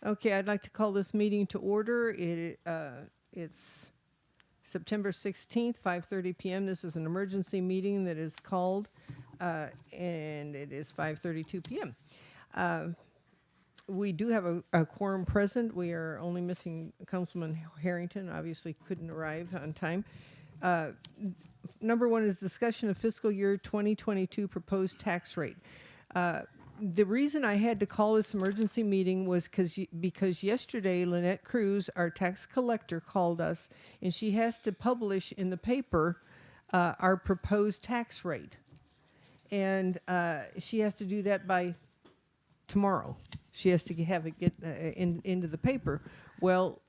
Okay, I'd like to call this meeting to order. It's September 16th, 5:30 p.m. This is an emergency meeting that is called, and it is 5:32 p.m. We do have a quorum present. We are only missing Councilman Harrington, obviously couldn't arrive on time. Number one is discussion of fiscal year 2022 proposed tax rate. The reason I had to call this emergency meeting was because yesterday Lynette Cruz, our tax collector, called us, and she has to publish in the paper our proposed tax rate. And she has to do that by tomorrow. She has to have it get into the paper. Well,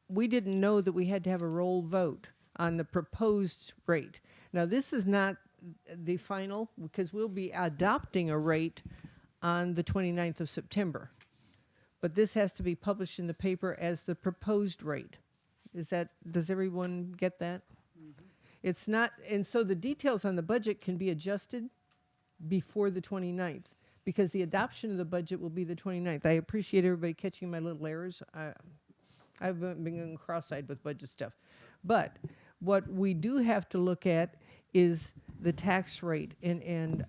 we didn't know that we had to have a roll vote on the proposed rate. Now, this is not the final, because we'll be adopting a rate on the 29th of September. But this has to be published in the paper as the proposed rate. Does everyone get that? Mm-hmm. It's not, and so the details on the budget can be adjusted before the 29th, because the adoption of the budget will be the 29th. I appreciate everybody catching my little errors. I've been cross-eyed with budget stuff. But what we do have to look at is the tax rate and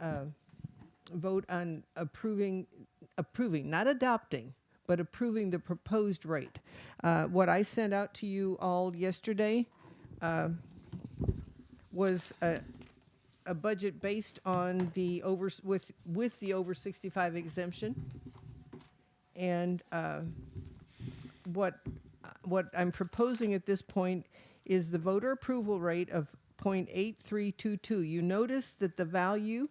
vote on approving, not adopting, but approving the proposed rate. What I sent out to you all yesterday was a budget based on the with the over 65 exemption, and what I'm proposing at this point is the voter approval rate of 0.8322. You notice that the value,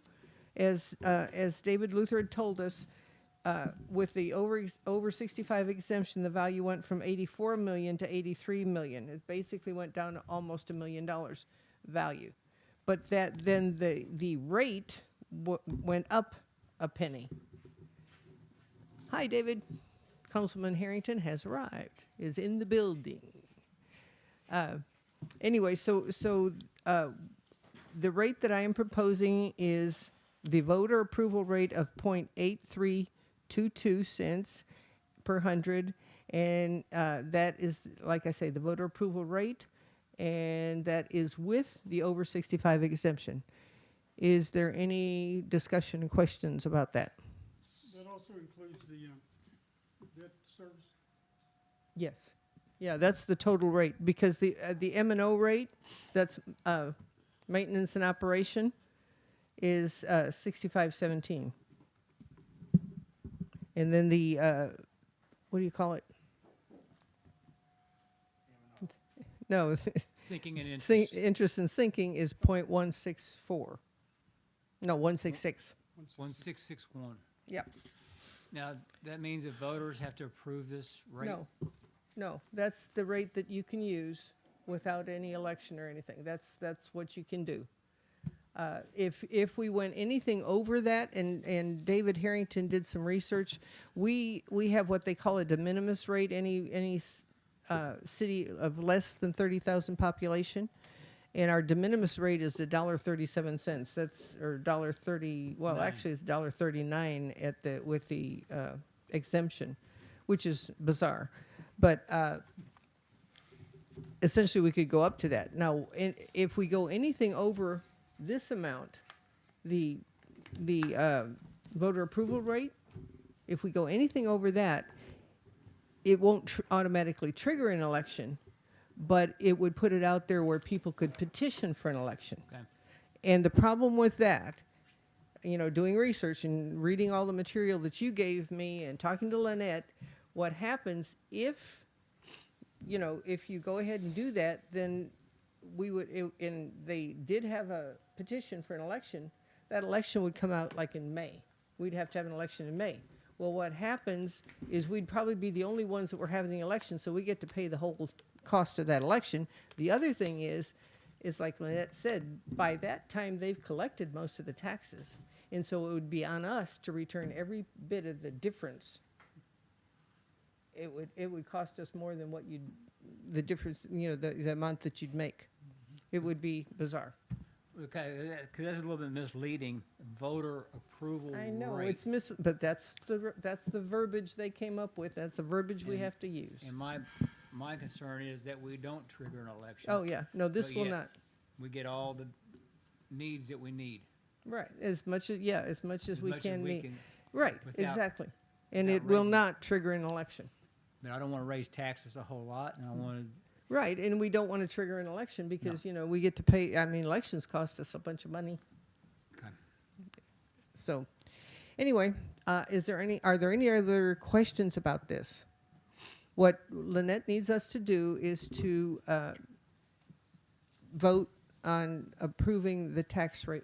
as David Luther had told us, with the over 65 exemption, the value went from 84 million to 83 million. It basically went down to almost $1 million value. But then the rate went up a penny. Hi, David. Councilman Harrington has arrived, is in the building. Anyway, so the rate that I am proposing is the voter approval rate of 0.8322 cents per 100, and that is, like I say, the voter approval rate, and that is with the over 65 exemption. Is there any discussion and questions about that? That also includes the debt service? Yes. Yeah, that's the total rate, because the M&O rate, that's maintenance and operation, is 65.17. And then the what do you call it? No, Sinking and interest. interest and sinking is 0.164. No, 166. 1661. Yep. Now, that means that voters have to approve this rate? No, that's the rate that you can use without any election or anything. That's what you can do. If we went anything over that, and David Harrington did some research, we have what they call a de minimis rate. Any city of less than 30,000 population, and our de minimis rate is $1.37. That's or $1.30. Well, actually, it's $1.39 with the exemption, which is bizarre. But essentially, we could go up to that. Now, if we go anything over this amount, the voter approval rate, if we go anything over that, it won't automatically trigger an election, but it would put it out there where people could petition for an election. Okay. And the problem with that, doing research and reading all the material that you gave me and talking to Lynette, what happens if you go ahead and do that, then we would, and they did have a petition for an election, that election would come out like in May. We'd have to have an election in May. Well, what happens is we'd probably be the only ones that were having the election, so we get to pay the whole cost of that election. The other thing is like Lynette said, by that time they've collected most of the taxes. And so it would be on us to return every bit of the difference. It would cost us more than what the difference, the amount that you'd make. It would be bizarre. Okay, because that's a little bit misleading. Voter approval I know, rate. it's but that's the verbiage they came up with. That's the verbiage we And- have to use. And my concern is that we don't trigger an election. Oh, yeah, no, this But will yet- not. We get all the needs that we need. Right, as much as we can meet. Right, without- exactly. And without it will raising- not trigger an election. But I don't want to raise taxes a whole lot, and I want to, Right, and we don't want to trigger an election because, we get to pay, elections cost us a bunch of money. okay. So, anyway, are there any other questions about this? What Lynette needs us to do is to vote on approving the tax rate,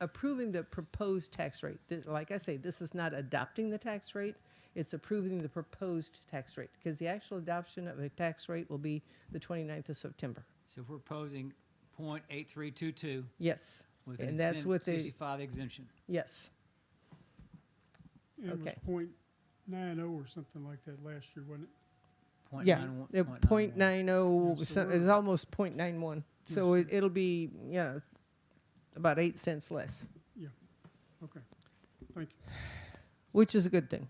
approving the proposed tax rate. Like I say, this is not adopting the tax rate, it's approving the proposed tax rate, because the actual adoption of a tax rate will be the 29th of September. So we're proposing .8322 Yes, with And an that's what they- 65 exemption. yes. It was Okay. .90 or something like that last year, wasn't it? Yeah, 0.91 the 0.90, Yeah, so it's almost 0.91. So Yes. it'll be, about 8 cents less, Okay, thank you. which is a good thing.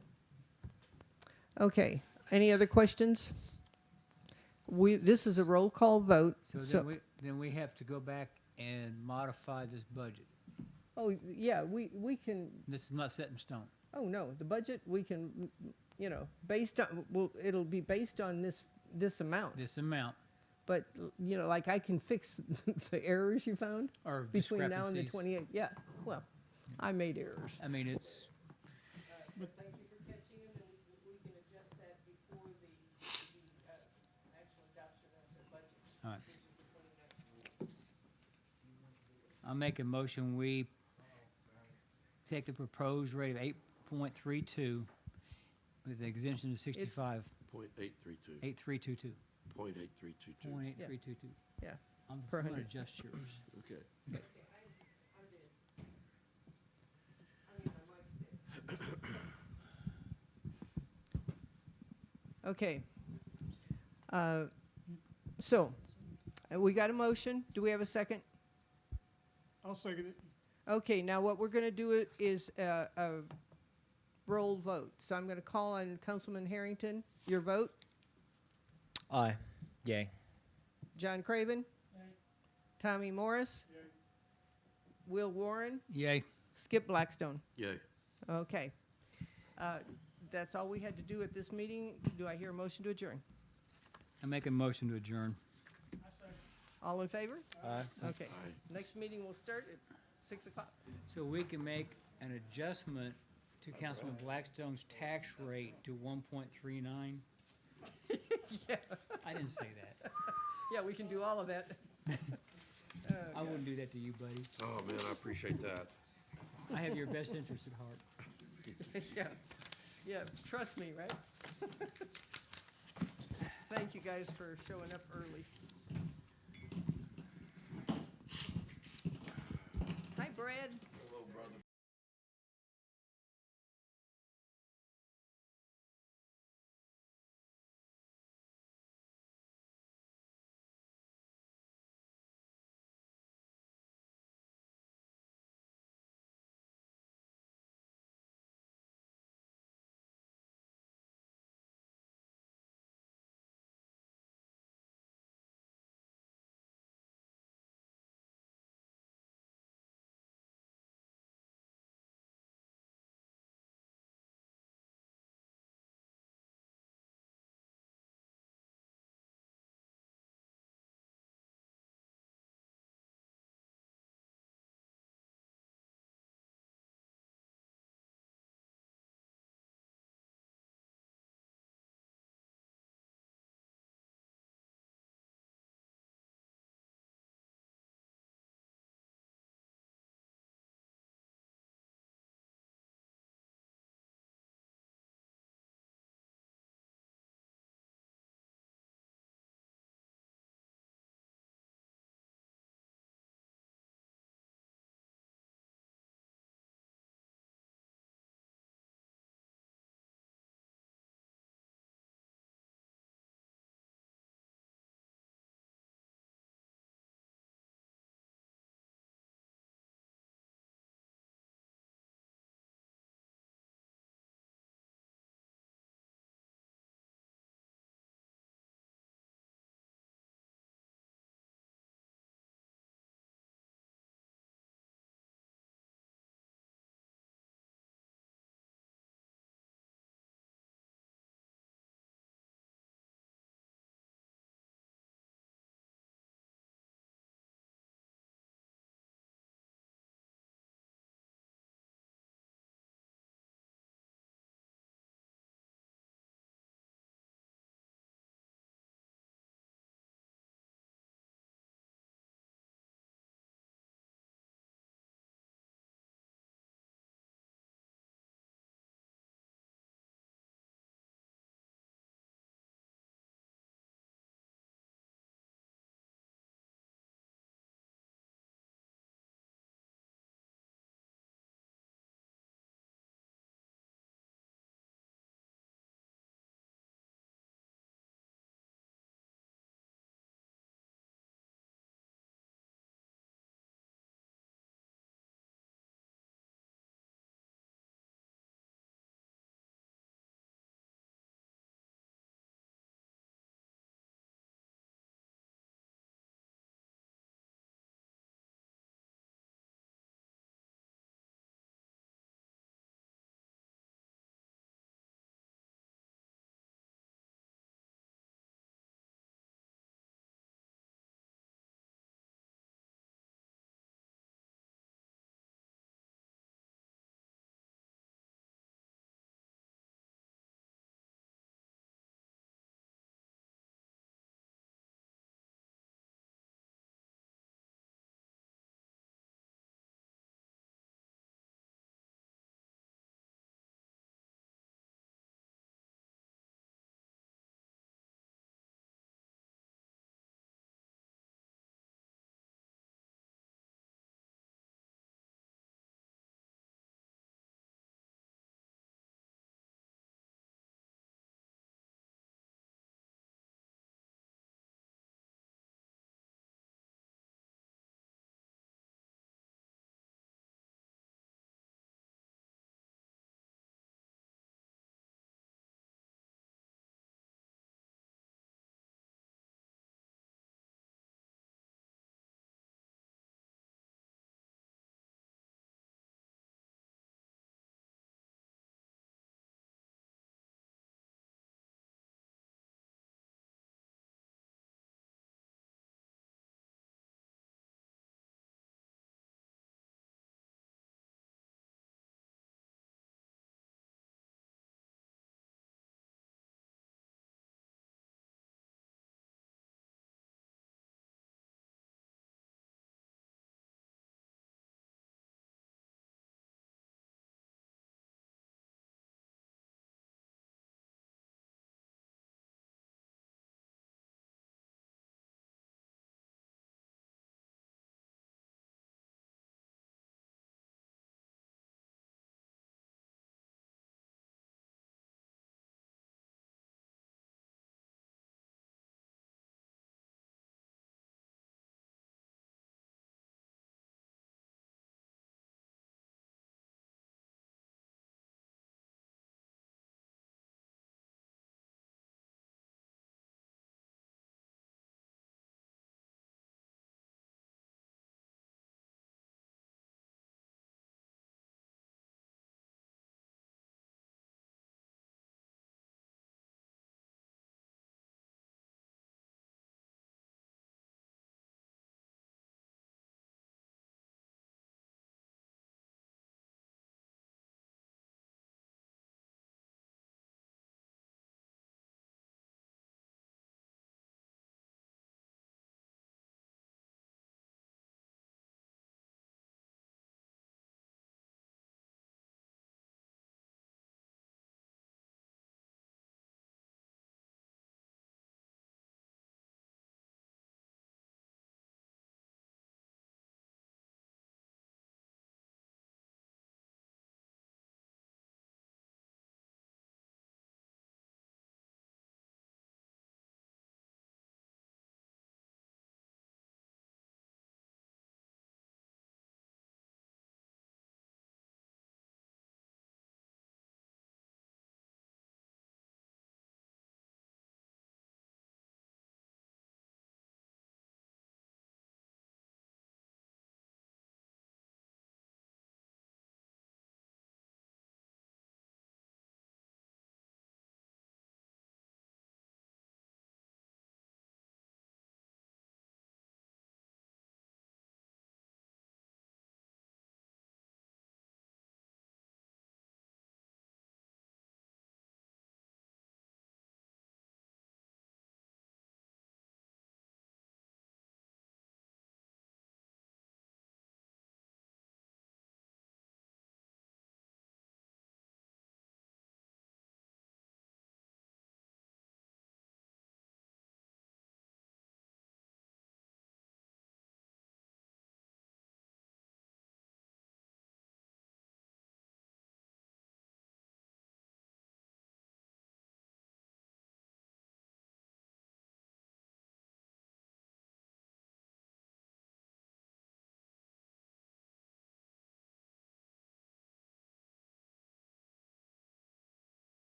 Okay, any other questions? This is a roll call vote. So then we have to go back and modify this budget. Oh, yeah, we can, This is not set in stone. oh, no, the budget, we can, based on, it'll be based on this amount. This amount But, like I can fix the errors you found or between now and the discrepancies. 28th. Yeah, well, I made errors. I mean, it's, Thank you for catching it, and we can adjust that before the actual adoption of the budget. all right. Which is the 29th. I'll make a motion, we take the proposed rate of 8.32 with the exemption of 65, .832, 8322, .8322. 0.8322. Yeah, I'm Per going to 100. adjust yours. Okay. okay. So, we got a motion. Do we have a second? I'll second it. Okay, now what we're going to do is a roll vote. So I'm going to call on Councilman Harrington. Your vote? Aye. Yay. John Craven? Tommy Morris? Will Warren? Yay. Skip Blackstone? Yay. Okay. That's all we had to do at this meeting. Do I hear a motion to adjourn? I make a motion to adjourn. All in favor? Aye. Okay. Aye. Next meeting will start at 6 o'clock. So we can make an adjustment to Councilman Blackstone's tax rate to 1.39? Yeah. I didn't say that. Yeah, we can do all of that. I wouldn't do that to you, buddy. Oh, man, I appreciate that. I have your best interest at heart. Yeah. Yeah, trust me, right? Thank you guys for showing up early. Hi, Brad.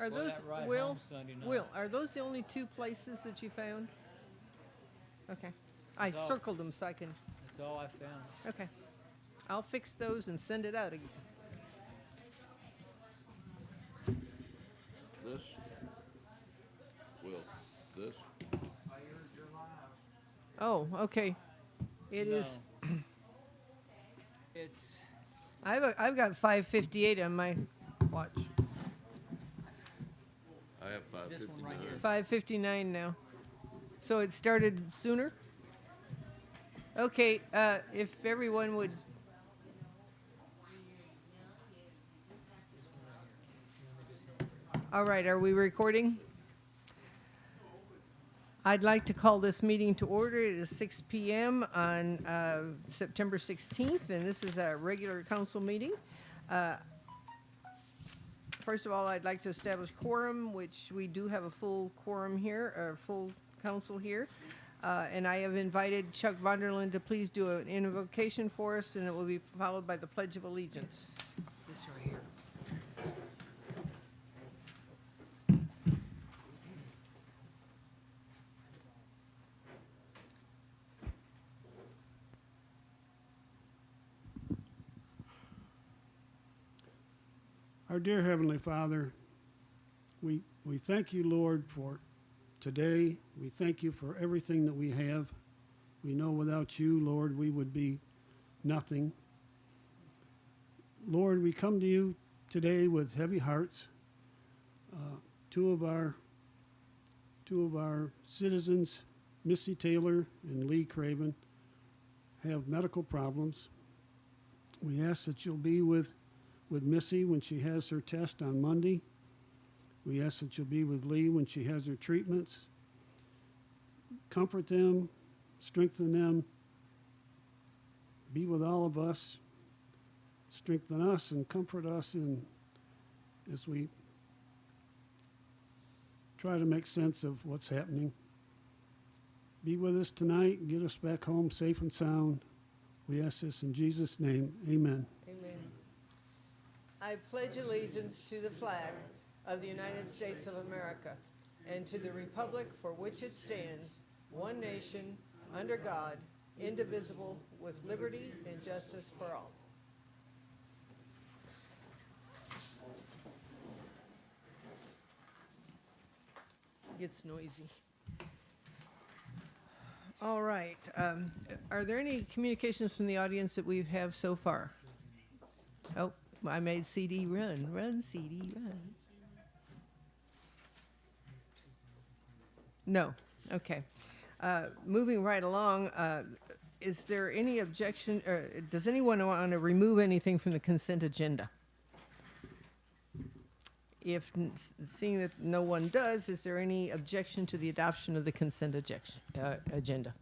Are For those, that ride Will, home Sunday night. Will, are those the only two places that you found? Okay. I That's all. circled them so I can, That's all I found. okay. I'll fix those and send it out again. This? Will, this? Oh, okay. It is. No. It's, I've got 5:58 on my watch. I have This one right 5:59. 5:59 now. So it started sooner? Okay, if everyone would. All right, are we recording? I'd like to call this meeting to order. It is 6 p.m. on September 16th, and this is a regular council meeting. First of all, I'd like to establish quorum, which we do have a full quorum here, or full council here. And I have invited Chuck Vonderland to please do an invocation for us, and it will be followed by the Pledge of Allegiance. this right here. Our dear Heavenly Father, we thank you, Lord, for today. We thank you for everything that we have. We know without you, Lord, we would be nothing. Lord, we come to you today with heavy hearts. Two of our citizens, Missy Taylor and Lee Craven, have medical problems. We ask that you'll be with Missy when she has her test on Monday. We ask that you'll be with Lee when she has her treatments. Comfort them, strengthen them, be with all of us, strengthen us and comfort us as we try to make sense of what's happening. Be with us tonight and get us back home safe and sound. We ask this in Jesus' name. Amen. Amen. I pledge allegiance to the flag of the United States of America and to the republic for which it stands, one nation, under God, indivisible, with liberty and justice for all. Gets noisy. All right. Are there any communications from the audience that we have so far? Oh, I made CD run. Run, CD, run. No. Okay. Moving right along, is there any objection, or does anyone want to remove anything from the consent agenda? If seeing that no one does, is there any objection to the adoption of the consent agenda?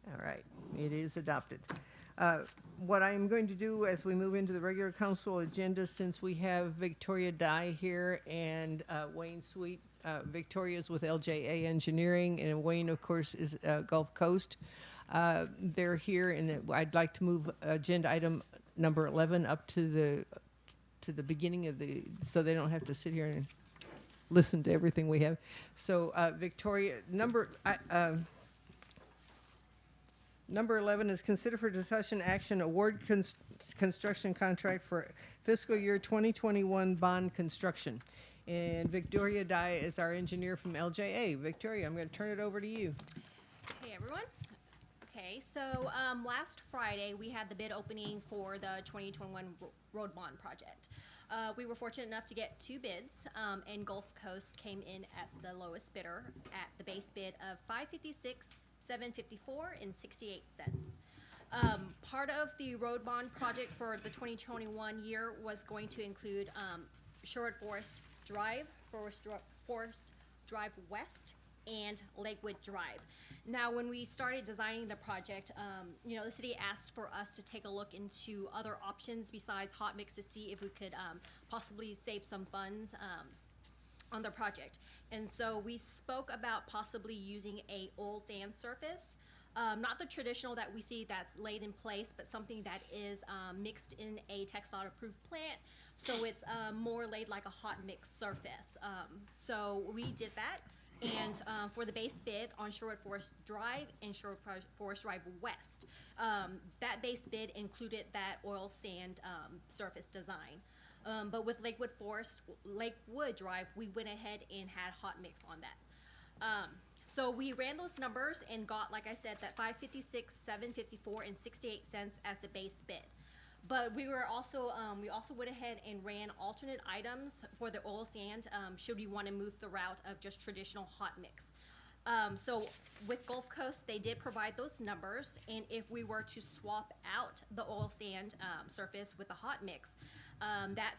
All right, it is adopted. What I'm going to do as we move into the regular council agenda, since we have Victoria Dye here and Wayne Sweet, Victoria's with LJA Engineering, and Wayne, of course, is Gulf Coast. They're here, and I'd like to move agenda item number 11 up to the beginning of so they don't have to sit here and listen to everything we have. So Victoria, number 11 is consider for discussion action award construction contract for fiscal year 2021 bond construction. And Victoria Dye is our engineer from LJA. Victoria, I'm going to turn it over to you. Hey everyone. Okay, so last Friday we had the bid opening for the 2021 road bond project. We were fortunate enough to get 2 bids, and Gulf Coast came in at the lowest bidder at the base bid of $556, $754, and 68 cents. Part of the road bond project for the 2021 year was going to include Sherwood Forest Drive, Forest Drive West, and Lakewood Drive. Now, when we started designing the project, the city asked for us to take a look into other options besides hot mix to see if we could possibly save some funds on the project. And so we spoke about possibly using a old sand surface, not the traditional that we see that's laid in place, but something that is mixed in a TxDOT approved plant So it's more laid like a hot mix surface. So we did that. And for the base bid on Sherwood Forest Drive and Sherwood Forest Drive West, that base bid included that oil sand surface design. But with Lakewood Drive, we went ahead and had hot mix on that. So we ran those numbers and got, like I said, that $5.56, $7.54, and 68 cents as the base bid. But we also went ahead and ran alternate items for the oil sand, should we want to move the route of just traditional hot mix. So with Gulf Coast, they did provide those numbers, and if we were to swap out the oil sand surface with the hot mix, that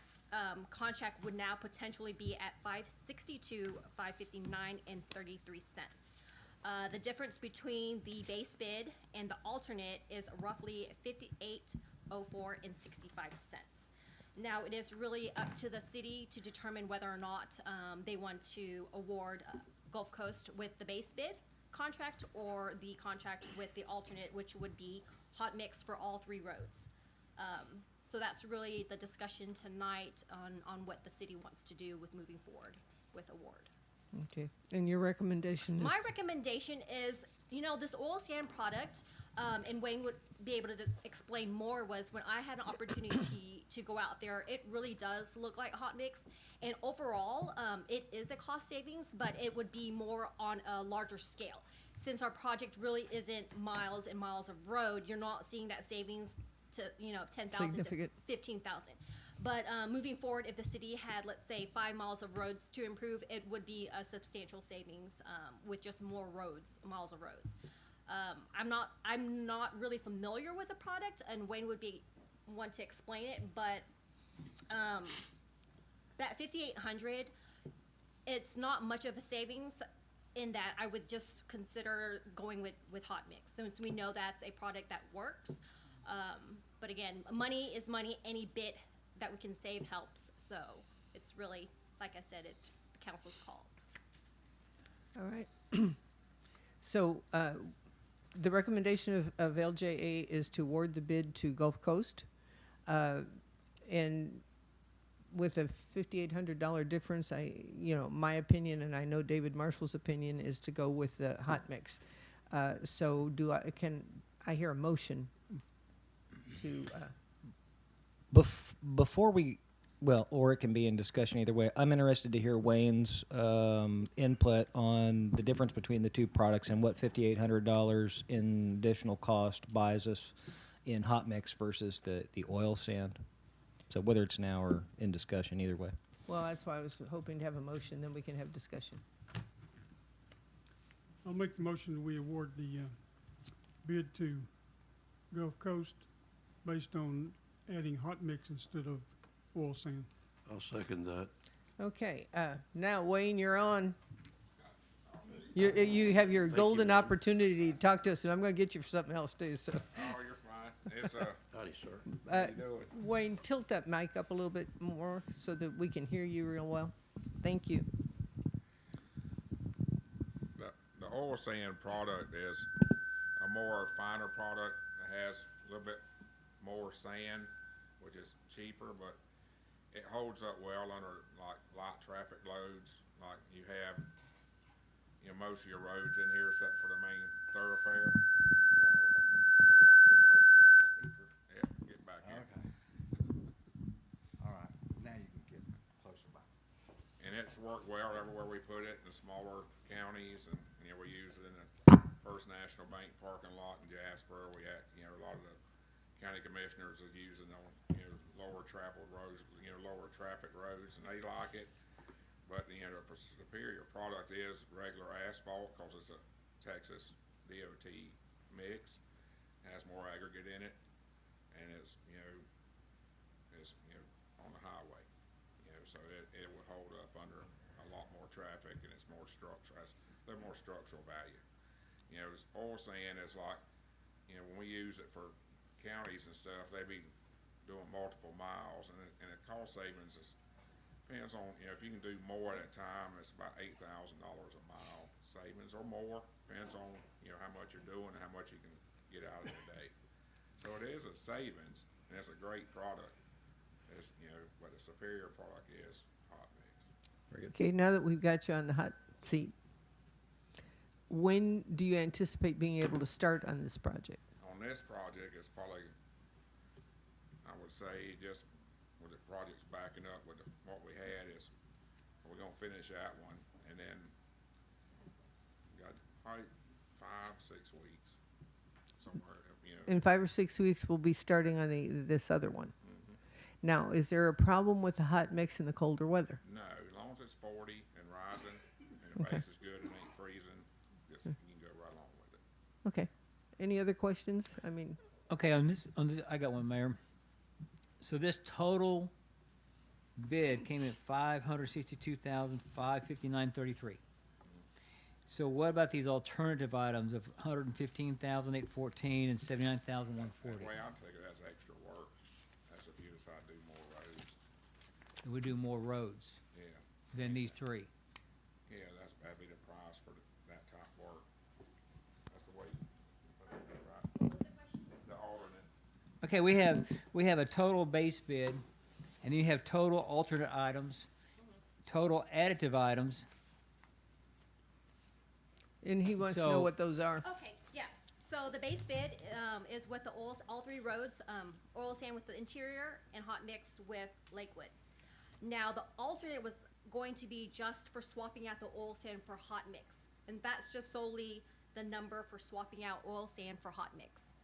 contract would now potentially be at $5.62, $5.59, and 33 cents. The difference between the base bid and the alternate is roughly 58.04 and 65 cents. Now, it is really up to the city to determine whether or not they want to award Gulf Coast with the base bid contract or the contract with the alternate, which would be hot mix for all 3 roads. So that's really the discussion tonight on what the city wants to do with moving forward with award. Okay. And your recommendation is? My recommendation is, this oil sand product, and Wayne would be able to explain more, was when I had an opportunity to go out there, it really does look like hot mix. And overall, it is a cost savings, but it would be more on a larger scale. Since our project really isn't miles and miles of road, you're not seeing that savings to, 10,000 to Significant. 15,000. But moving forward, if the city had, let's say, 5 miles of roads to improve, it would be a substantial savings with just more roads, miles of roads. I'm not really familiar with the product, and Wayne would want to explain it. But that 5,800, it's not much of a savings. In that, I would just consider going with hot mix, since we know that's a product that works. But again, money is money. Any bit that we can save helps. So it's really, like I said, it's the council's call. All right. So the recommendation of LJA is to award the bid to Gulf Coast. And with a $5,800 difference, my opinion, and I know David Marshall's opinion, is to go with the hot mix. So can I hear a motion to? Before we, or it can be in discussion either way. I'm interested to hear Wayne's input on the difference between the 2 products and what $5,800 in additional cost buys us in hot mix versus the oil sand. So whether it's now or in discussion, either way. Well, that's why I was hoping to have a motion, then we can have discussion. I'll make the motion that we award the bid to Gulf Coast based on adding hot mix instead of oil sand. I'll second that. Okay, now Wayne, you're on. You have your Thank golden you, ma'am. opportunity to talk to us, and I'm going to get you for something else too. So, Oh, you're fine. It's Howdy, sir. how you doing? Wayne, tilt that mic up a little bit more so that we can hear you real well. Thank you. The oil sand product is a more finer product that has a little bit more sand, which is cheaper, but it holds up well under like light traffic loads. Like you have, most of your roads in here except for the main thoroughfare. Yeah, get back here. Okay. All right, now you can get closer by. And it's worked well everywhere we put it, in the smaller counties, and, we use it in the First National Bank parking lot in Jasper. We had, a lot of the county commissioners is using on, lower traveled roads, lower traffic roads, and they like it. But, the superior product is regular asphalt, cause it's a Texas DOT mix, has more aggregate in it, and it's, on the highway. So it would hold up under a lot more traffic, and it's more structural, has a little more structural value. Oil sand is like, when we use it for counties and stuff, they be doing multiple miles, and the cost savings depends on, if you can do more at a time, it's about $8,000 a mile savings or more, depends on, how much you're doing and how much you can get out of the day. So it is a savings, and it's a great product. is, you know, but the superior product is hot mix. Okay, now that we've got you on the hot seat, when do you anticipate being able to start on this project? On this project, it's probably, I would say, just with the projects backing up with what we had is, we're gonna finish that one, and then we got probably 5-6 weeks, somewhere, you know. In 5 or 6 weeks, we'll be starting on this other one. Now, is there a problem with the hot mix in the colder weather? No, as long as it's 40 and rising, and the Okay. base is good and ain't freezing, just, you can go right along with it. Okay. Any other questions? I mean, Okay, on this, I got one, Mayor. So this total bid came in at $562,559.33. So what about these alternative items of $115,814 and $79,140? The way I take it, that's extra work. That's if you decide to do more roads. We do more roads Yeah, than these three. yeah, that'd be the price for that type of work. That's the way you put it, right? The alternates. Okay, we have a total base bid, and then you have total alternate items, total additive items. and he wants to know So- what those are. Okay, yeah. So the base bid is with the oils, all three roads, oil sand with the interior and hot mix with Lakewood. Now, the alternate was going to be just for swapping out the oil sand for hot mix. And that's just solely the number for swapping out oil sand for hot mix.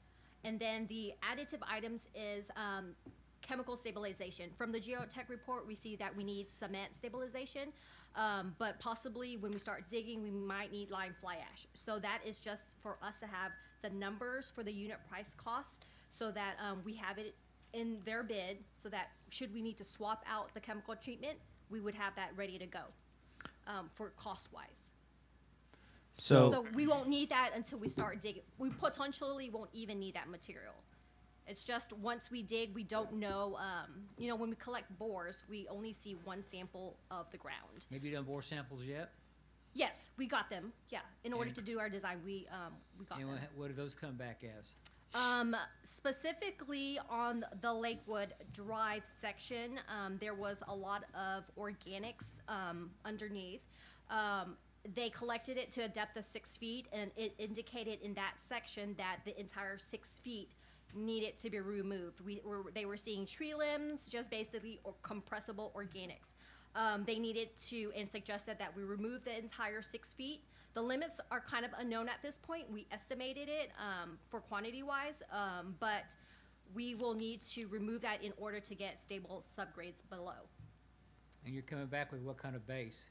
And then the additive items is chemical stabilization. From the geotech report, we see that we need cement stabilization, but possibly when we start digging, we might need lime fly ash. So that is just for us to have the numbers for the unit price cost, so that we have it in their bid, so that should we need to swap out the chemical treatment, we would have that ready to go for cost-wise. So, So we won't need that until we start digging. We potentially won't even need that material. It's just once we dig, we don't know, you know, when we collect bores, we only see one sample of the ground. Maybe you done bore samples yet? Yes, we got them, yeah. In order And- to do our design, we got And them. what do those come back as? Specifically on the Lakewood Drive section, there was a lot of organics underneath. They collected it to a depth of 6 feet, and it indicated in that section that the entire 6 feet needed to be removed. They were seeing tree limbs, just basically compressible organics. They needed to, and suggested that we remove the entire 6 feet. The limits are kind of unknown at this point. We estimated it for quantity-wise, but we will need to remove that in order to get stable subgrades below. And you're coming back with what kind of base?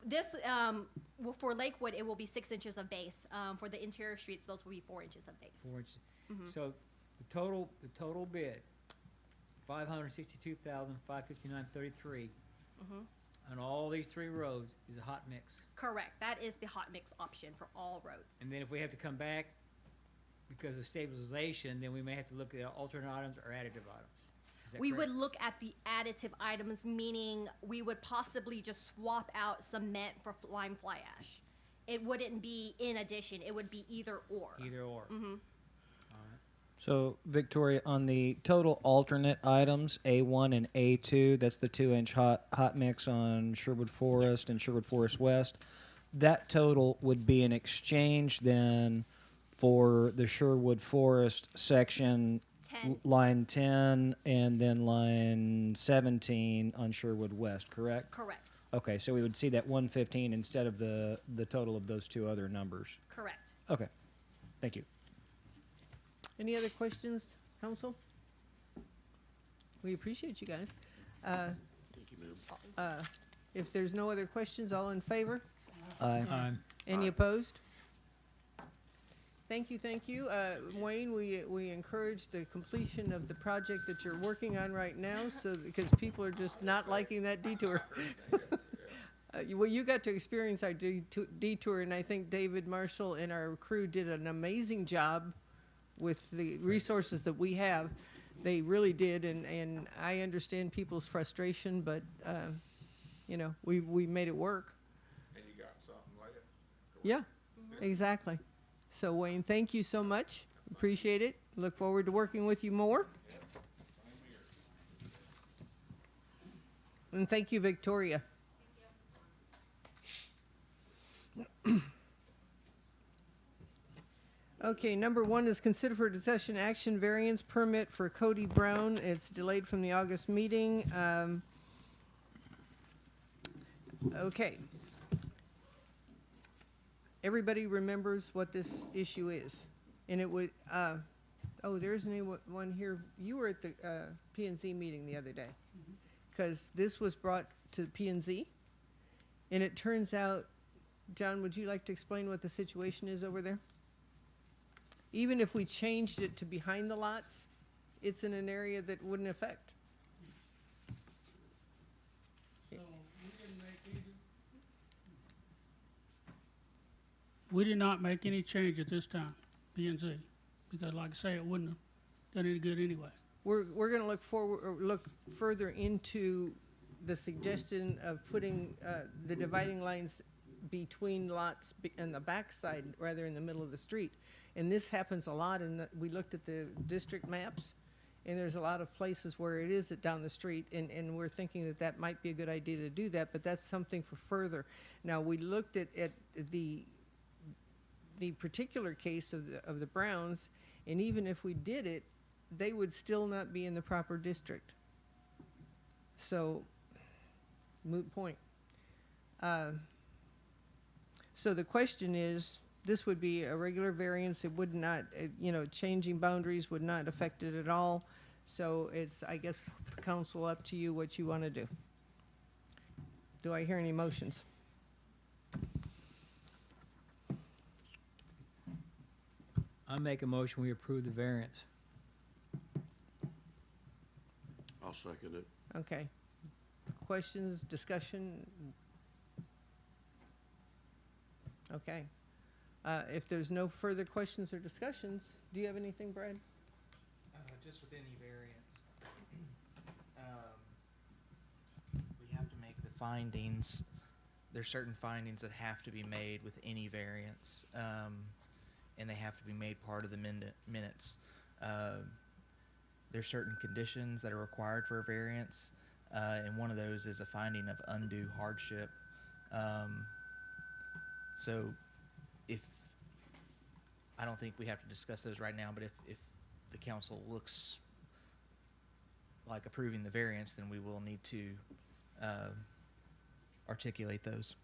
This, well, for Lakewood, it will be 6 inches of base. For the interior streets, those will be 4 inches of base. 4 inches. So the total bid, $562,559.33 on all these three roads is a hot mix. Correct. That is the hot mix option for all roads. And then if we have to come back because of stabilization, then we may have to look at alternate items or additive items. Is that We correct? would look at the additive items, meaning we would possibly just swap out cement for lime fly ash. It wouldn't be in addition. It would be either or. Either or. so Victoria, on the total alternate items, A1 and A2, that's the 2-inch hot mix on Sherwood Forest and Sherwood Forest West. That total would be an exchange then for the Sherwood Forest section, 10. line 10, and then line 17 on Sherwood West, correct? Correct. Okay, so we would see that 115 instead of the total of those two other numbers. Correct. Okay, thank you. Any other questions, council? We appreciate you guys. Thank you, ma'am. If there's no other questions, all in favor? Aye. Any opposed? Thank you, thank you. Wayne, we encourage the completion of the project that you're working on right now, so, because people are just not liking that detour. Well, you got to experience our detour, and I think David Marshall and our crew did an amazing job with the resources that we have. They really did, and I understand people's frustration, but, you know, we made it work. And you got something later? Yeah, exactly. So Wayne, thank you so much. Appreciate it. Look forward to working with you more. And thank you, Victoria. Okay, number 1 is consider for discussion action variance permit for Cody Brown. It's delayed from the August meeting. Okay. Everybody remembers what this issue is. And it would, oh, there isn't anyone here. You were at the P&Z meeting the other day. Because this was brought to P&Z. And it turns out, John, would you like to explain what the situation is over there? Even if we changed it to behind the lots, it's in an area that wouldn't affect. We did not make any change at this time, P&Z, because like I say, it wouldn't have done any good anyway. We're going to look forward, or look further into the suggestion of putting the dividing lines between lots and the backside rather in the middle of the street. And this happens a lot, and we looked at the district maps, and there's a lot of places where it is down the street, and we're thinking that that might be a good idea to do that, but that's something for further. Now, we looked at the particular case of the Browns, and even if we did it, they would still not be in the proper district. So, moot point. So the question is, this would be a regular variance. It would not, changing boundaries would not affect it at all. So it's, I guess, council, up to you what you want to do. Do I hear any motions? I make a motion, we approve the variance. I'll second it. Okay. Questions, discussion? Okay. If there's no further questions or discussions, do you have anything, Brad? Just with any variance, we have to make the findings. There's certain findings that have to be made with any variance, and they have to be made part of the minutes. There's certain conditions that are required for a variance, and one of those is a finding of undue hardship. So if, I don't think we have to discuss those right now, but if the council looks like approving the variance, then we will need to articulate those.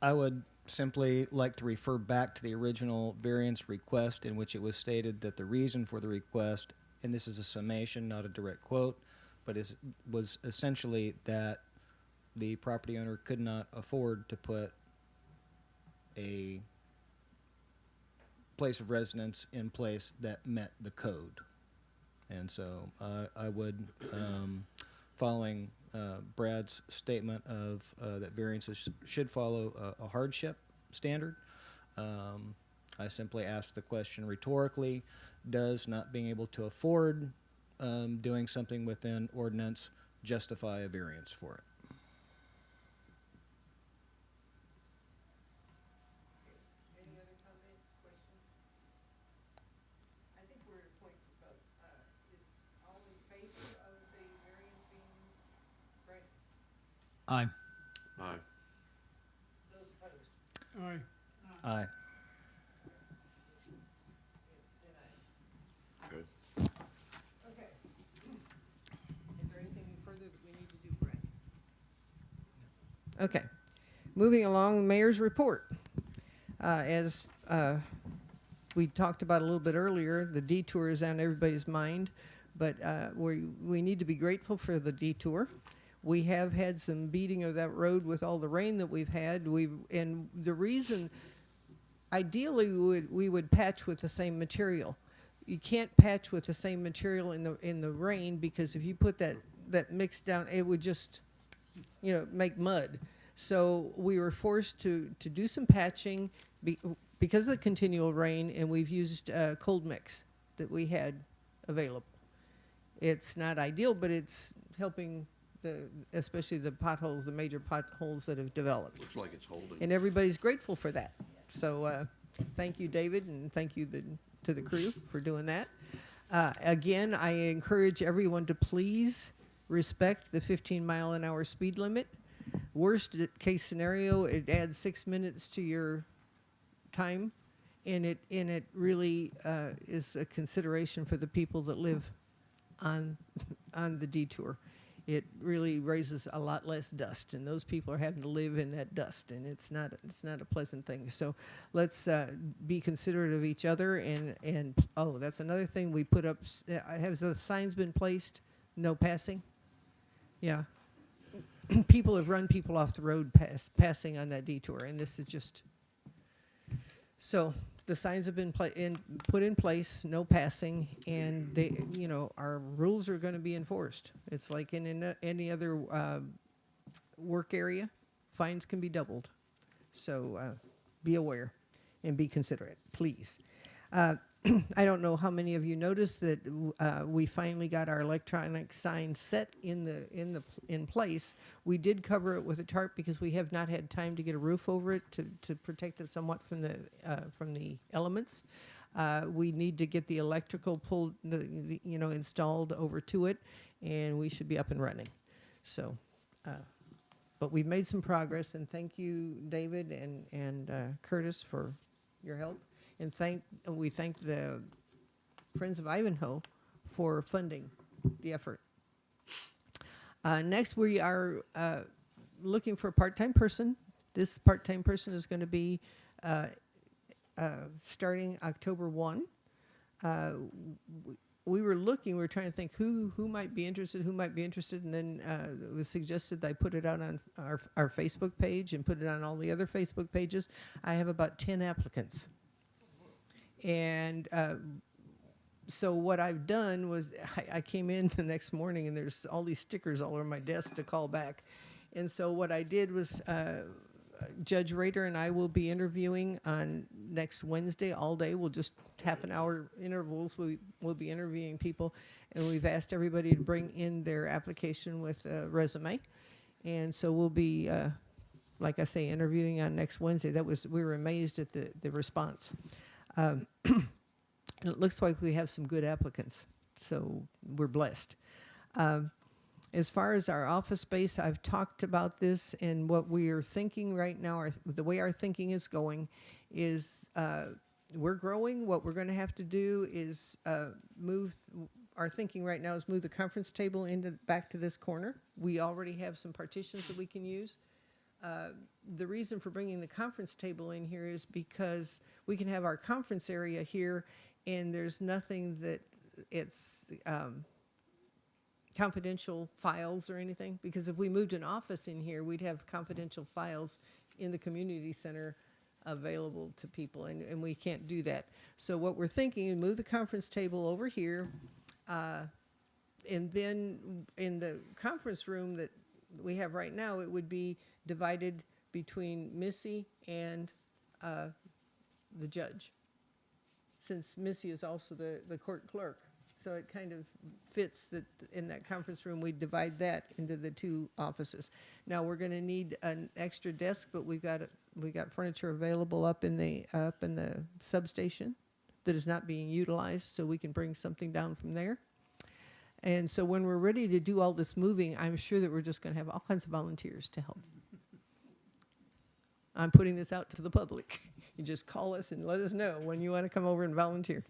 I would simply like to refer back to the original variance request, in which it was stated that the reason for the request, and this is a summation, not a direct quote, but was essentially that the property owner could not afford to put a place of residence in place that met the code. And so I would, following Brad's statement of that variances should follow a hardship standard, I simply asked the question rhetorically, does not being able to afford doing something within ordinance justify a variance for it? Any other comments, questions? I think we're at a point of, is all in favor of the variance being granted? Aye. Aye. Those opposed? Aye. Aye. Okay. Okay. Is there anything further that we need to do, Brad? Okay. Moving along, mayor's report. As we talked about a little bit earlier, the detour is on everybody's mind, but we need to be grateful for the detour. We have had some beating of that road with all the rain that we've had. And the reason, ideally, we would patch with the same material. You can't patch with the same material in the rain, because if you put that mix down, it would just, make mud. So we were forced to do some patching because of the continual rain, and we've used cold mix that we had available. It's not ideal, but it's helping especially the potholes, the major potholes that have developed. Looks like it's holding. And everybody's grateful for that. So thank you, David, and thank you to the crew for doing that. Again, I encourage everyone to please respect the 15-mile-an-hour speed limit. Worst case scenario, it adds 6 minutes to your time, and it really is a consideration for the people that live on the detour. It really raises a lot less dust, and those people are having to live in that dust, and it's not a pleasant thing. So let's be considerate of each other, and oh, that's another thing we put up. Has the signs been placed? No passing? Yeah. People have run people off the road passing on that detour, and this is just... So the signs have been put in place, no passing, and they, our rules are going to be enforced. It's like in any other work area, fines can be doubled. So be aware and be considerate, please. I don't know how many of you noticed that we finally got our electronic sign set in place. We did cover it with a tarp because we have not had time to get a roof over it to protect it somewhat from the elements. We need to get the electrical pulled, installed over to it, and we should be up and running. So, but we've made some progress, and thank you, David and Curtis, for your help. And we thank the Friends of Ivanhoe for funding the effort. Next, we are looking for a part-time person. This part-time person is going to be starting October 1. We were trying to think who might be interested, and then it was suggested that I put it out on our Facebook page and put it on all the other Facebook pages. I have about 10 applicants. And so what I've done was I came in the next morning, and there's all these stickers all over my desk to call back. And so what I did was Judge Rader and I will be interviewing on next Wednesday all day. We'll just half an hour intervals. We'll be interviewing people, and we've asked everybody to bring in their application with a resume. And so we'll be, like I say, interviewing on next Wednesday. We were amazed at the response. It looks like we have some good applicants, so we're blessed. As far as our office space, I've talked about this, and what we are thinking right now, the way our thinking is going, is we're growing. What we're going to have to do is our thinking right now is move the conference table back to this corner. We already have some partitions that we can use. The reason for bringing the conference table in here is because we can have our conference area here, and there's nothing that it's confidential files or anything. Because if we moved an office in here, we'd have confidential files in the community center available to people, and we can't do that. So what we're thinking is move the conference table over here, and then in the conference room that we have right now, it would be divided between Missy and the judge, since Missy is also the court clerk. So it kind of fits that in that conference room, we divide that into the two offices. Now we're going to need an extra desk, but we got furniture available up in the substation that is not being utilized, so we can bring something down from there. And so when we're ready to do all this moving, I'm sure that we're just going to have all kinds of volunteers to help. I'm putting this out to the public. You just call us and let us know when you want to come over and volunteer.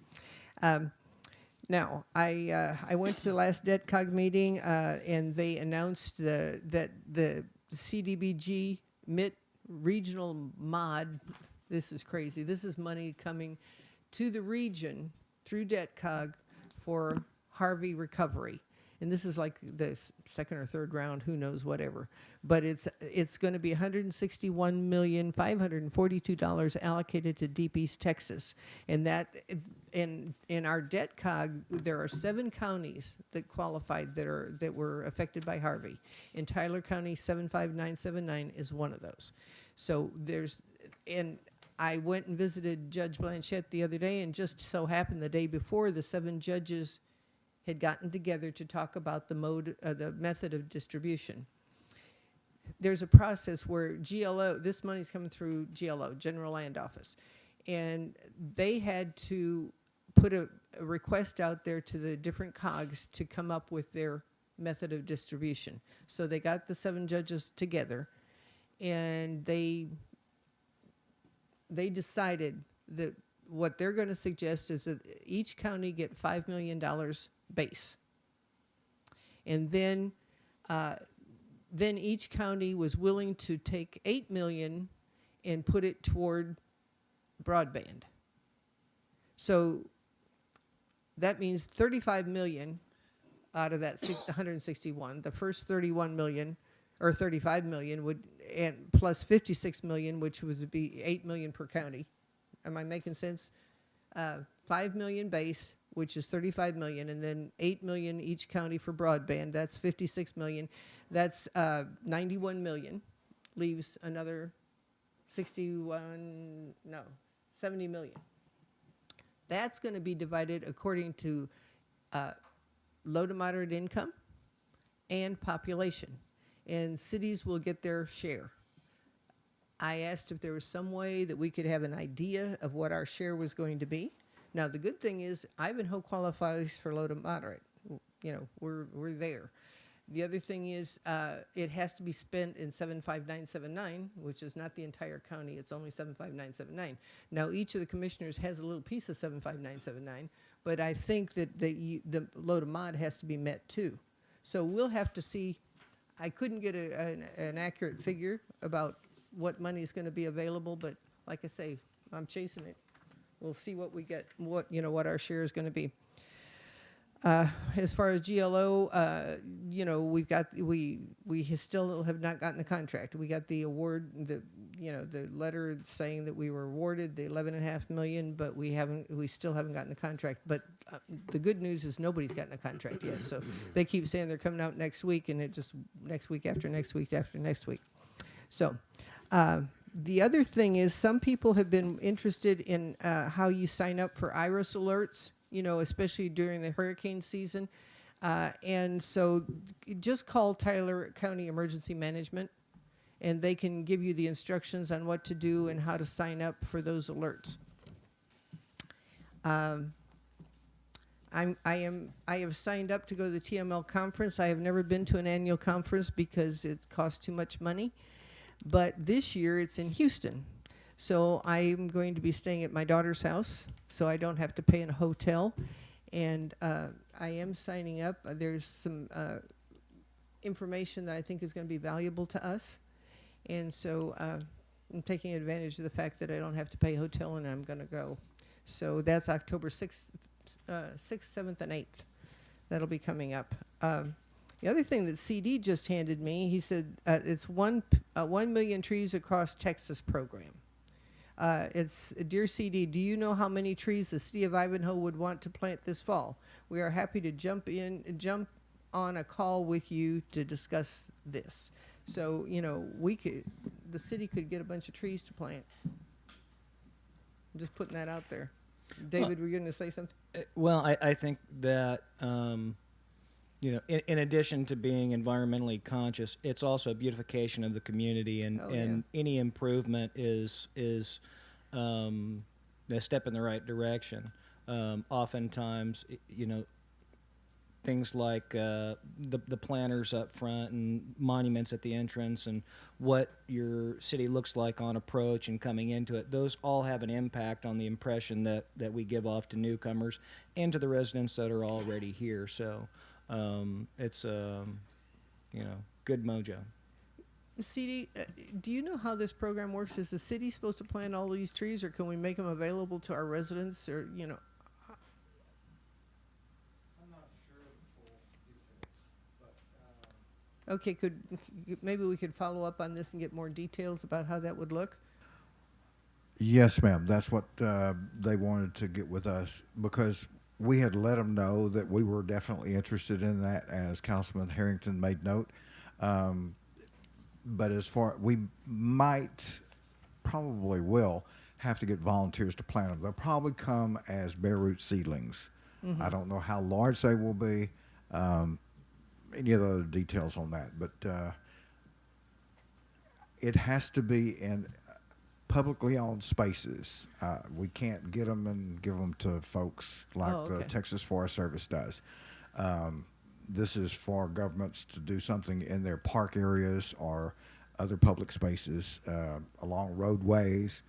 Now, I went to the last DETCOG meeting, and they announced that the CDBG MIT regional mod, this is crazy, this is money coming to the region through DETCOG for Harvey recovery. And this is like the second or third round, who knows, whatever. But it's going to be $161,542 allocated to Deep East Texas. And that in our DETCOG, there are 7 counties that qualified that were affected by Harvey. In Tyler County, 75979 is one of those. So and I went and visited Judge Blanchette the other day, and just so happened the day before, the 7 judges had gotten together to talk about the method of distribution. There's a process where GLO, this money's coming through GLO, General Land Office, and they had to put a request out there to the different COGs to come up with their method of distribution. So they got the 7 judges together, and they decided that what they're going to suggest is that each county get $5 million base. And then each county was willing to take $8 million and put it toward broadband. So that means $35 million out of that 161. The first 31 million or 35 million would, and plus 56 million, which would be 8 million per county. Am I making sense? 5 million base, which is 35 million, and then 8 million each county for broadband. That's 56 million. That's 91 million. Leaves another 70 million. That's going to be divided according to low to moderate income and population. And cities will get their share. I asked if there was some way that we could have an idea of what our share was going to be. Now, the good thing is Ivanhoe qualifies for low to moderate. You know, we're there. The other thing is it has to be spent in 75979, which is not the entire county. It's only 75979. Now, each of the commissioners has a little piece of 75979, but I think that the low to mod has to be met too. So we'll have to see. I couldn't get an accurate figure about what money is going to be available, but like I say, I'm chasing it. We'll see what we get, what our share is going to be. As far as GLO, we still have not gotten the contract. We got the award, the letter saying that we were awarded the $11.5 million, but we still haven't gotten the contract. But the good news is nobody's gotten a contract yet. So they keep saying they're coming out next week, and it just next week after next week after next week. So the other thing is some people have been interested in how you sign up for IRIS alerts, especially during the hurricane season. And so just call Tyler County Emergency Management, and they can give you the instructions on what to do and how to sign up for those alerts. I have signed up to go to the TML conference. I have never been to an annual conference because it costs too much money. But this year it's in Houston. So I'm going to be staying at my daughter's house, so I don't have to pay in a hotel. And I am signing up. There's some information that I think is going to be valuable to us. And so I'm taking advantage of the fact that I don't have to pay a hotel, and I'm going to go. So that's October 6th, 7th, and 8th. That'll be coming up. The other thing that CD just handed me, he said it's 1 million trees across Texas program. It's, dear CD, do you know how many trees the City of Ivanhoe would want to plant this fall? We are happy to jump on a call with you to discuss this. So, the city could get a bunch of trees to plant. I'm just putting that out there. David, were you going to say something? Well, I think that, in addition to being environmentally conscious, it's also a beautification of the community, and any improvement is a step in the right direction. Oftentimes, things like the planters up front and monuments at the entrance and what your city looks like on approach and coming into it, those all have an impact on the impression that we give off to newcomers and to the residents that are already here. So it's good mojo. CD, do you know how this program works? Is the city supposed to plant all these trees, or can we make them available to our residents, or I'm not sure of the full details, but okay, maybe we could follow up on this and get more details about how that would look? Yes, ma'am. That's what they wanted to get with us, because we had let them know that we were definitely interested in that, as Councilman Harrington made note. But as far, we probably will have to get volunteers to plant them. They'll probably come as bare root seedlings. Mm-hmm. I don't know how large they will be, any other details on that, but it has to be in publicly owned spaces. We can't get them and give them to folks like Oh, the okay. Texas Forest Service does. This is for governments to do something in their park areas or other public spaces, along roadways,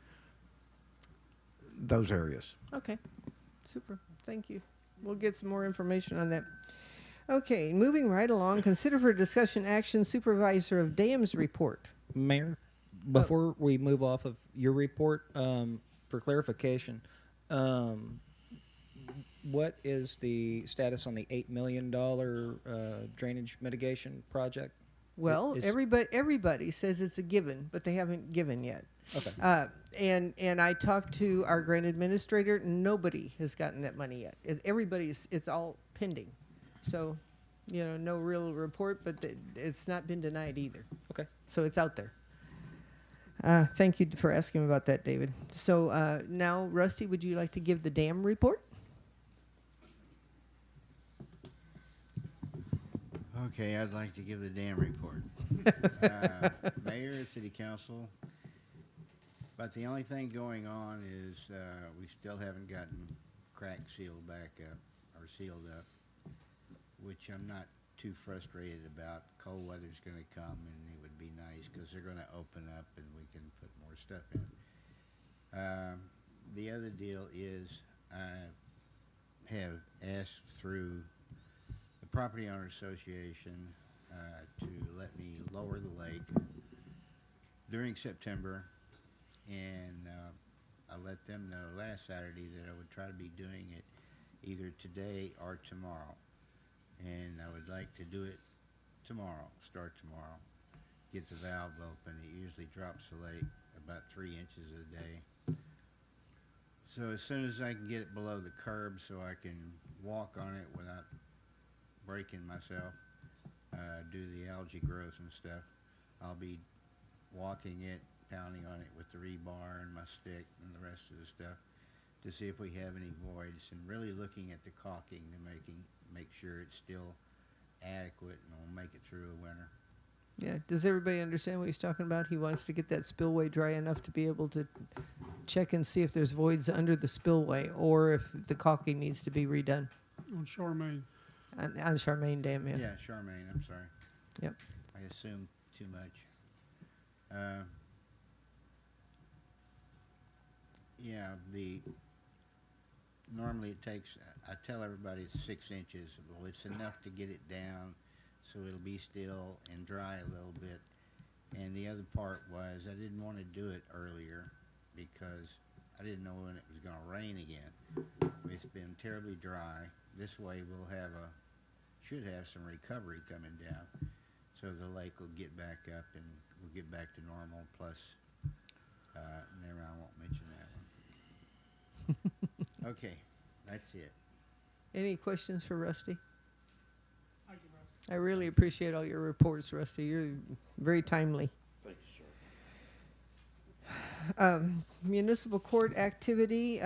those areas. Okay, super, thank you. We'll get some more information on that. Okay, moving right along, consider for discussion action Supervisor of Dams report. Mayor, before we move off of your report, for clarification, what is the status on the $8 million drainage mitigation project? Well, Is- everybody says it's a given, but they haven't given yet. Okay. And I talked to our grant administrator. Nobody has gotten that money yet. It's all pending. So, no real report, but it's not been denied either. Okay. So it's out there. Thank you for asking about that, David. So now, Rusty, would you like to give the dam report? Okay, I'd like to give the dam report. Mayor, City Council, but the only thing going on is we still haven't gotten crack sealed back up or sealed up, which I'm not too frustrated about. Cold weather's going to come, and it would be nice because they're going to open up and we can put more stuff in. The other deal is I have asked through the Property Owner Association to let me lower the lake during September, and I let them know last Saturday that I would try to be doing it either today or tomorrow, and I would like to do it tomorrow, start tomorrow, get the valve open. It usually drops the lake about 3 inches a day. So as soon as I can get it below the curb so I can walk on it without breaking myself, due to the algae growth and stuff, I'll be walking it, pounding on it with the rebar and my stick and the rest of the stuff to see if we have any voids, and really looking at the caulking to make sure it's still adequate and will make it through a winter. Yeah. Does everybody understand what he's talking about? He wants to get that spillway dry enough to be able to check and see if there's voids under the spillway or if the caulking needs to be redone On Charmaine. on Charmaine Dam. Yeah. Yeah, Charmaine, I'm sorry. Yep. I assumed too much. Yeah, normally it takes, I tell everybody it's 6 inches. Well, it's enough to get it down so it'll be still and dry a little bit. And the other part was I didn't want to do it earlier because I didn't know when it was going to rain again. It's been terribly dry. This way should have some recovery coming down, so the lake will get back up and we'll get back to normal. Plus, never mind, I won't mention that one. Okay, that's it. Any questions for Rusty? I really appreciate all your reports, Rusty. You're very timely. Thank you, sir. Municipal court activity.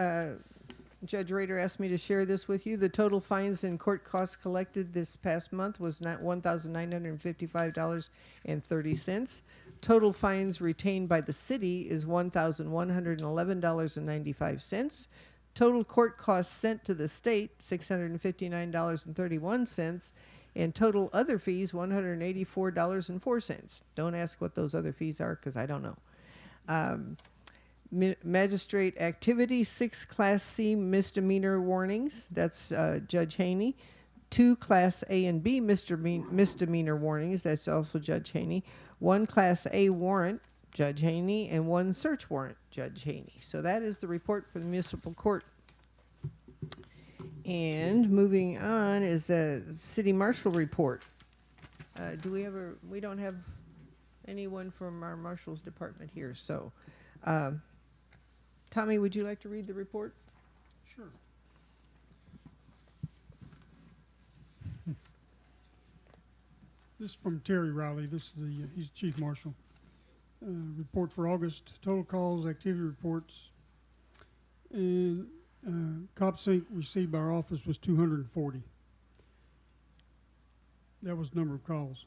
Judge Rader asked me to share this with you. The total fines and court costs collected this past month was $1,955.30. Total fines retained by the city is $1,111.95. Total court costs sent to the state, $659.31. And total other fees, $184.04. Don't ask what those other fees are because I don't know. Magistrate activity, 6 Class C misdemeanor warnings. That's Judge Haney. 2 Class A and B misdemeanor warnings. That's also Judge Haney. 1 Class A warrant, Judge Haney, and 1 search warrant, Judge Haney. So that is the report for the municipal court. And moving on is a city marshal report. We don't have anyone from our marshal's department here. So, Tommy, would you like to read the report? Sure. This is from Terry Riley. This is he's Chief Marshal. Report for August, total calls, activity reports, and cop sync received by our office was 240. That was the number of calls.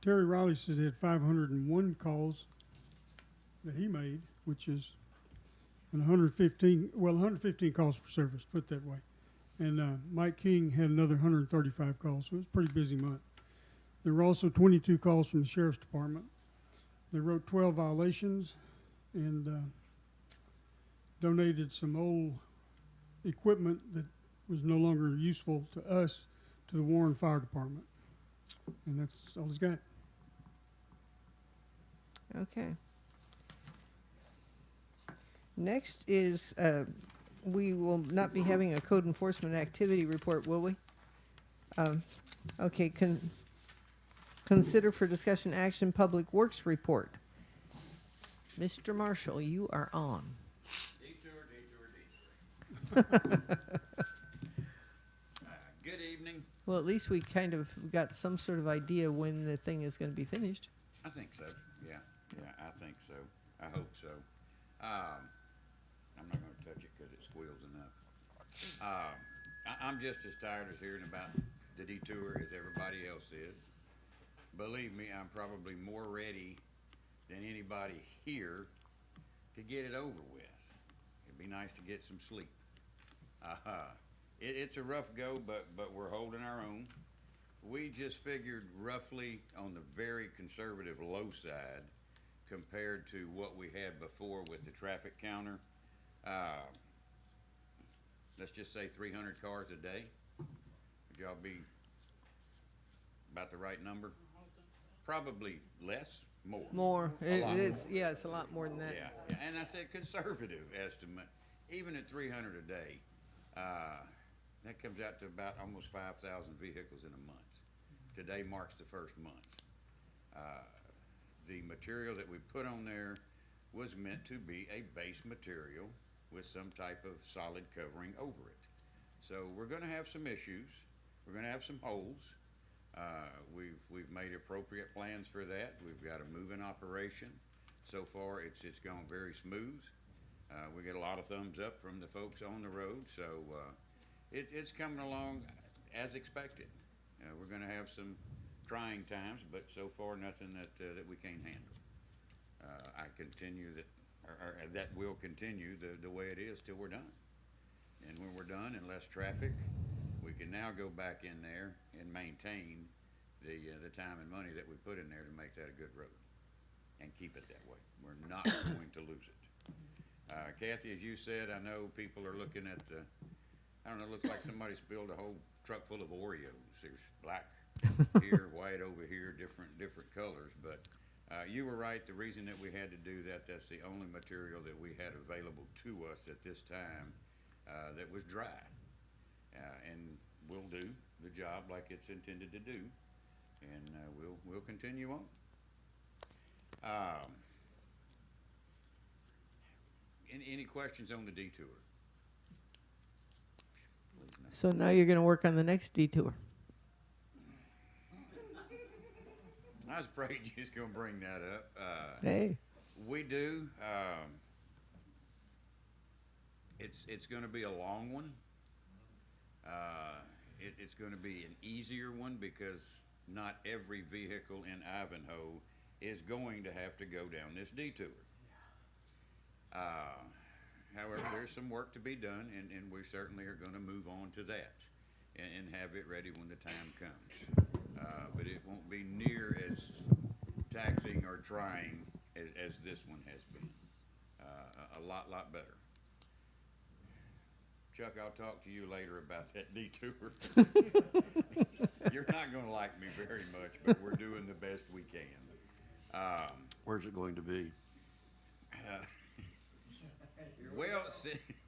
Terry Riley says he had 501 calls that he made, which is an 115 calls for service, put it that way. And Mike King had another 135 calls, so it was a pretty busy month. There were also 22 calls from the Sheriff's Department. They wrote 12 violations and donated some old equipment that was no longer useful to us to the Warren Fire Department. And that's all he's got. Okay. Next is, we will not be having a code enforcement activity report, will we? Okay, consider for discussion action public works report. Mr. Marshall, you are on. Good evening. Well, at least we kind of got some sort of idea when the thing is going to be finished. I think so. Yeah, I think so. I hope so. I'm not going to touch it because it squeals enough. I'm just as tired as hearing about the detour as everybody else is. Believe me, I'm probably more ready than anybody here to get it over with. It'd be nice to get some sleep. It's a rough go, but we're holding our own. We just figured roughly on the very conservative low side compared to what we had before with the traffic counter. Let's just say 300 cars a day. Would y'all be about the right number? Probably less, more. More. A lot It's, more. yeah, it's a lot more than that. Yeah, and I said conservative estimate. Even at 300 a day, that comes out to about almost 5,000 vehicles in a month. Today marks the first month. The material that we put on there was meant to be a base material with some type of solid covering over it. So we're going to have some issues. We're going to have some holes. We've made appropriate plans for that. We've got a move-in operation. So far, it's gone very smooth. We get a lot of thumbs up from the folks on the road, so it's coming along as expected. We're going to have some trying times, but so far nothing that we can't handle. I continue that, or that will continue the way it is till we're done. And when we're done and less traffic, we can now go back in there and maintain the time and money that we put in there to make that a good road and keep it that way. We're not going to lose it. Kathy, as you said, I know people are looking at the, I don't know, it looks like somebody spilled a whole truck full of Oreos. There's black here, white over here, different colors. But you were right. The reason that we had to do that, that's the only material that we had available to us at this time that was dry. And we'll do the job like it's intended to do. And we'll continue on. Any questions on the detour? So now you're going to work on the next detour. I was afraid you was going to bring that up. Hey. We do. It's going to be a long one. It's going to be an easier one because not every vehicle in Ivanhoe is going to have to go down this detour. However, there's some work to be done, and we certainly are going to move on to that and have it ready when the time comes. But it won't be near as taxing or trying as this one has been. A lot better. Chuck, I'll talk to you later about that detour. You're not going to like me very much, but we're doing the best we can. Where's it going to be? Well,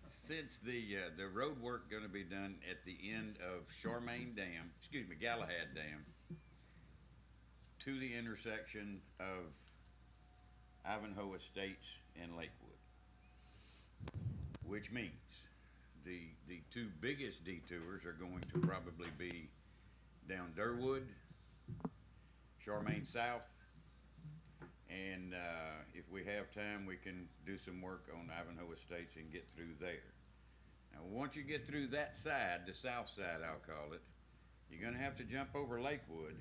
since the road work going to be done at the end of CHARMAINE Dam, Galahad Dam, to the intersection of Ivanhoe Estates and Lakewood, which means the two biggest detours are going to probably be down Durwood, CHARMAINE South, and if we have time, we can do some work on Ivanhoe Estates and get through there. Now, once you get through that side, the south side, I'll call it, you're going to have to jump over Lakewood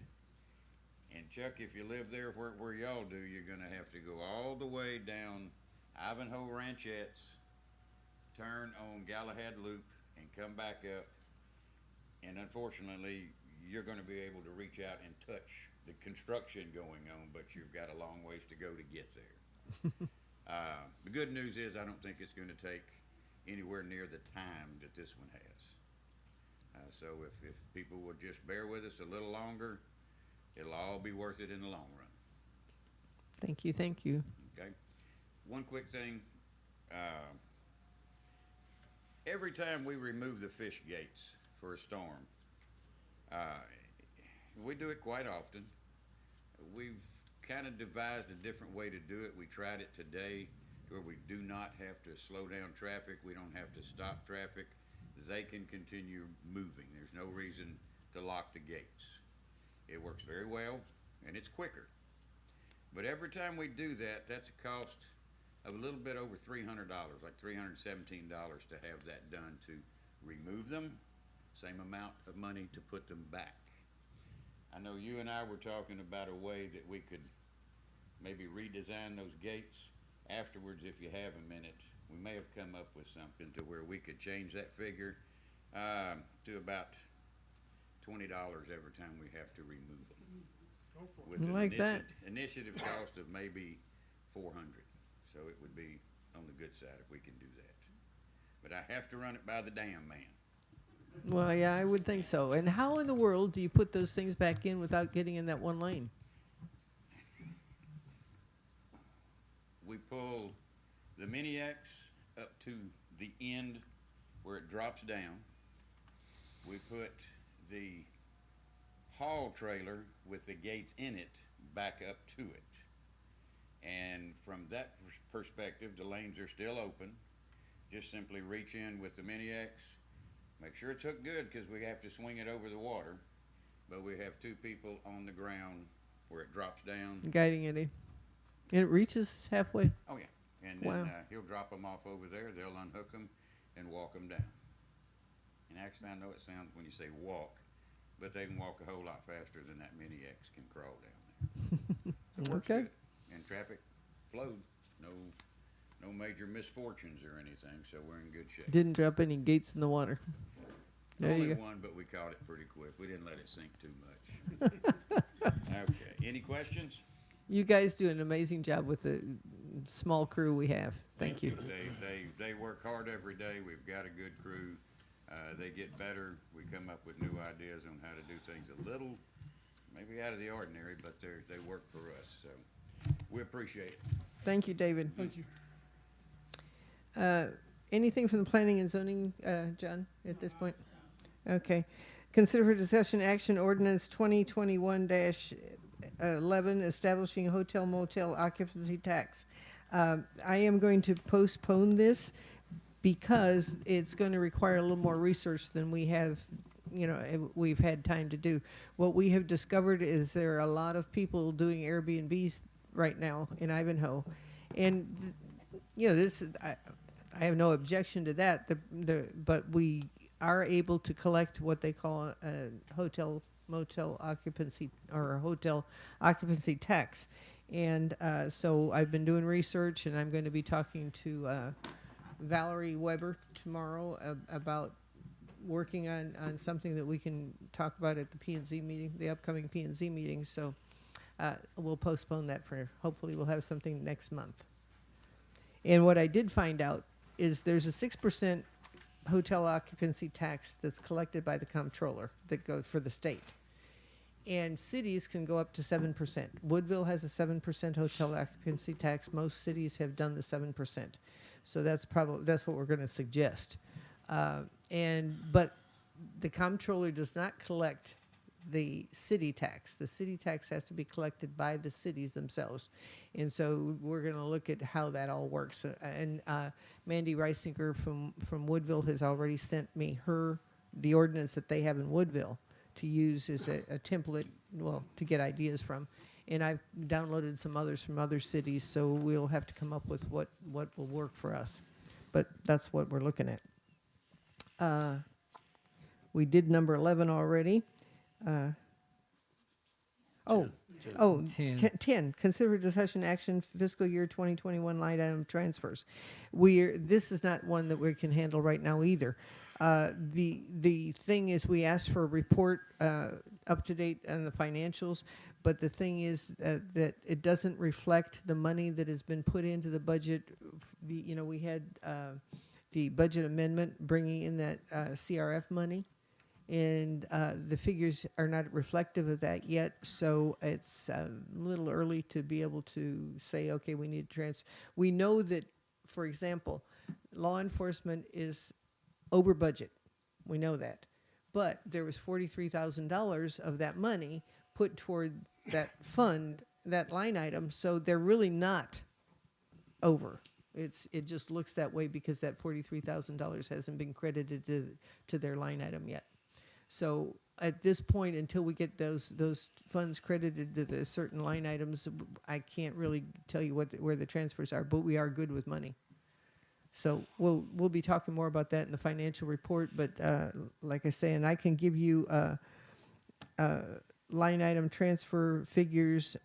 And Chuck, if you live there where y'all do, you're gonna have to go all the way down Ivanhoe Ranchettes, turn on Galahad Loop, and come back up. And unfortunately, you're gonna be able to reach out and touch the construction going on, but you've got a long ways to go to get there. The good news is I don't think it's gonna take anywhere near the time that this one has. So if people would just bear with us a little longer, it'll all be worth it in the long run. Thank you, thank you. Okay. One quick thing. Every time we remove the fish gates for a storm, we do it quite often. We've kind of devised a different way to do it. We tried it today where we do not have to slow down traffic. We don't have to stop traffic. They can continue moving. There's no reason to lock the gates. It works very well and it's quicker. But every time we do that, that's a cost of a little bit over $300, like $317 to have that done to remove them, same amount of money to put them back. I know you and I were talking about a way that we could maybe redesign those gates. Afterwards, if you have a minute, we may have come up with something to where we could change that figure to about $20 every time we have to remove them. Go for With I an like that. initiative cost of maybe $400. So it would be on the good side if we can do that. But I have to run it by the damn man. Well, yeah, I would think so. And how in the world do you put those things back in without getting in that one lane? We pull the Mini X up to the end where it drops down. We put the haul trailer with the gates in it back up to it. And from that perspective, the lanes are still open. Just simply reach in with the Mini X. Make sure it's hooked good because we have to swing it over the water. But we have two people on the ground where it drops down. Guiding it in. And it reaches halfway. Oh, yeah. And then Wow. he'll drop them off over there. They'll unhook them and walk them down. And actually, I know it sounds when you say walk, but they can walk a whole lot faster than that Mini X can crawl down there. So it works Okay. good. And traffic flowed. No major misfortunes or anything, so we're in good shape. Didn't drop any gates in the water. There Only you go. one, but we caught it pretty quick. We didn't let it sink too much. Okay. Any questions? You guys do an amazing job with the small crew we have. Thank you. They work hard every day. We've got a good crew. They get better. We come up with new ideas on how to do things a little, maybe out of the ordinary, but they work for us. So we appreciate it. Thank you, David. Thank you. Anything from the planning and zoning, John, at this point? Okay. Consider for discussion action ordinance 2021-11 establishing hotel motel occupancy tax. I am going to postpone this because it's going to require a little more research than we have, we've had time to do. What we have discovered is there are a lot of people doing Airbnbs right now in Ivanhoe. And, this is, I have no objection to that, but we are able to collect what they call a hotel motel occupancy or a hotel occupancy tax. And so I've been doing research, and I'm going to be talking to Valerie Weber tomorrow about working on something that we can talk about at the P&Z meeting, the upcoming P&Z meeting. So we'll postpone that for, hopefully we'll have something next month. And what I did find out is there's a 6% hotel occupancy tax that's collected by the comptroller that goes for the state. And cities can go up to 7%. Woodville has a 7% hotel occupancy tax. Most cities have done the 7%. So that's what we're going to suggest. But the comptroller does not collect the city tax. The city tax has to be collected by the cities themselves. And so we're going to look at how that all works. And Mandy Reisinger from Woodville has already sent me the ordinance that they have in Woodville to use as a template, to get ideas from. And I've downloaded some others from other cities, so we'll have to come up with what will work for us. But that's what we're looking at. We did number 11 already. Oh, 10. 10, consider discussion action fiscal year 2021 line item transfers. This is not one that we can handle right now either. The thing is, we asked for a report up to date on the financials, but the thing is that it doesn't reflect the money that has been put into the budget. We had the budget amendment bringing in that CRF money, and the figures are not reflective of that yet, so it's a little early to be able to say, okay, we need to We know that, for example, law enforcement is over budget. We know that. But there was $43,000 of that money put toward that fund, that line item, so they're really not over. It just looks that way because that $43,000 hasn't been credited to their line item yet. So at this point, until we get those funds credited to the certain line items, I can't really tell you where the transfers are, but we are good with money. So we'll be talking more about that in the financial report, but like I say, and I can give you line item transfer figures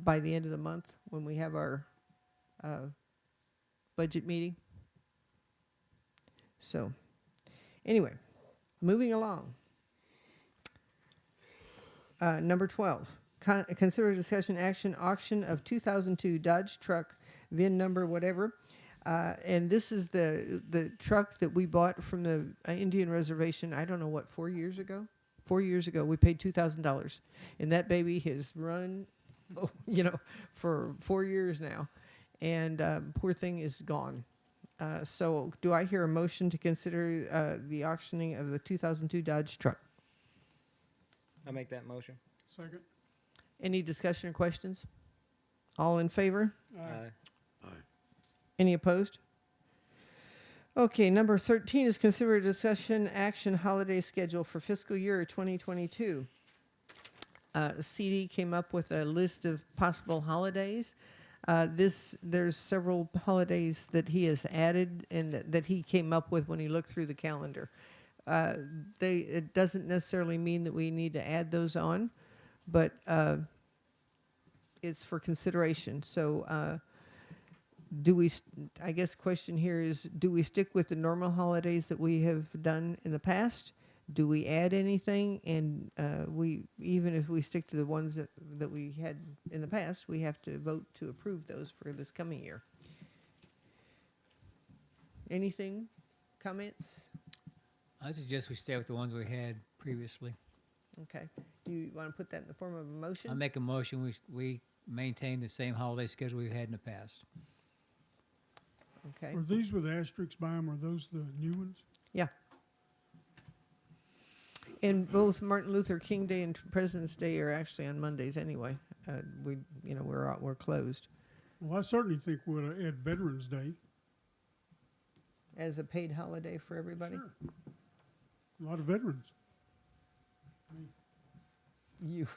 by the end of the month when we have our budget meeting. So anyway, moving along. Number 12, consider discussion action auction of 2002 Dodge truck, VIN number whatever. And this is the truck that we bought from the Indian reservation, I don't know what, 4 years ago? 4 years ago, we paid $2,000. And that baby has run, for 4 years now. And poor thing is gone. So do I hear a motion to consider the auctioning of the 2002 Dodge truck? I'll make that motion. Second. Any discussion or questions? All in favor? Aye. Any opposed? Okay, number 13 is consider discussion action holiday schedule for fiscal year 2022. CD came up with a list of possible holidays. There's several holidays that he has added and that he came up with when he looked through the calendar. It doesn't necessarily mean that we need to add those on, but it's for consideration. So I guess the question here is, do we stick with the normal holidays that we have done in the past? Do we add anything? And even if we stick to the ones that we had in the past, we have to vote to approve those for this coming year. Anything? Comments? I suggest we stay with the ones we had previously. Okay. Do you want to put that in the form of a motion? I make a motion, we maintain the same holiday schedule we've had in the past. Okay. Are these with asterisks by them, or those the new ones? Yeah. And both Martin Luther King Day and President's Day are actually on Mondays anyway. We're closed. Well, I certainly think we'll add Veterans Day. As a paid holiday for everybody? Sure. A lot of veterans. You.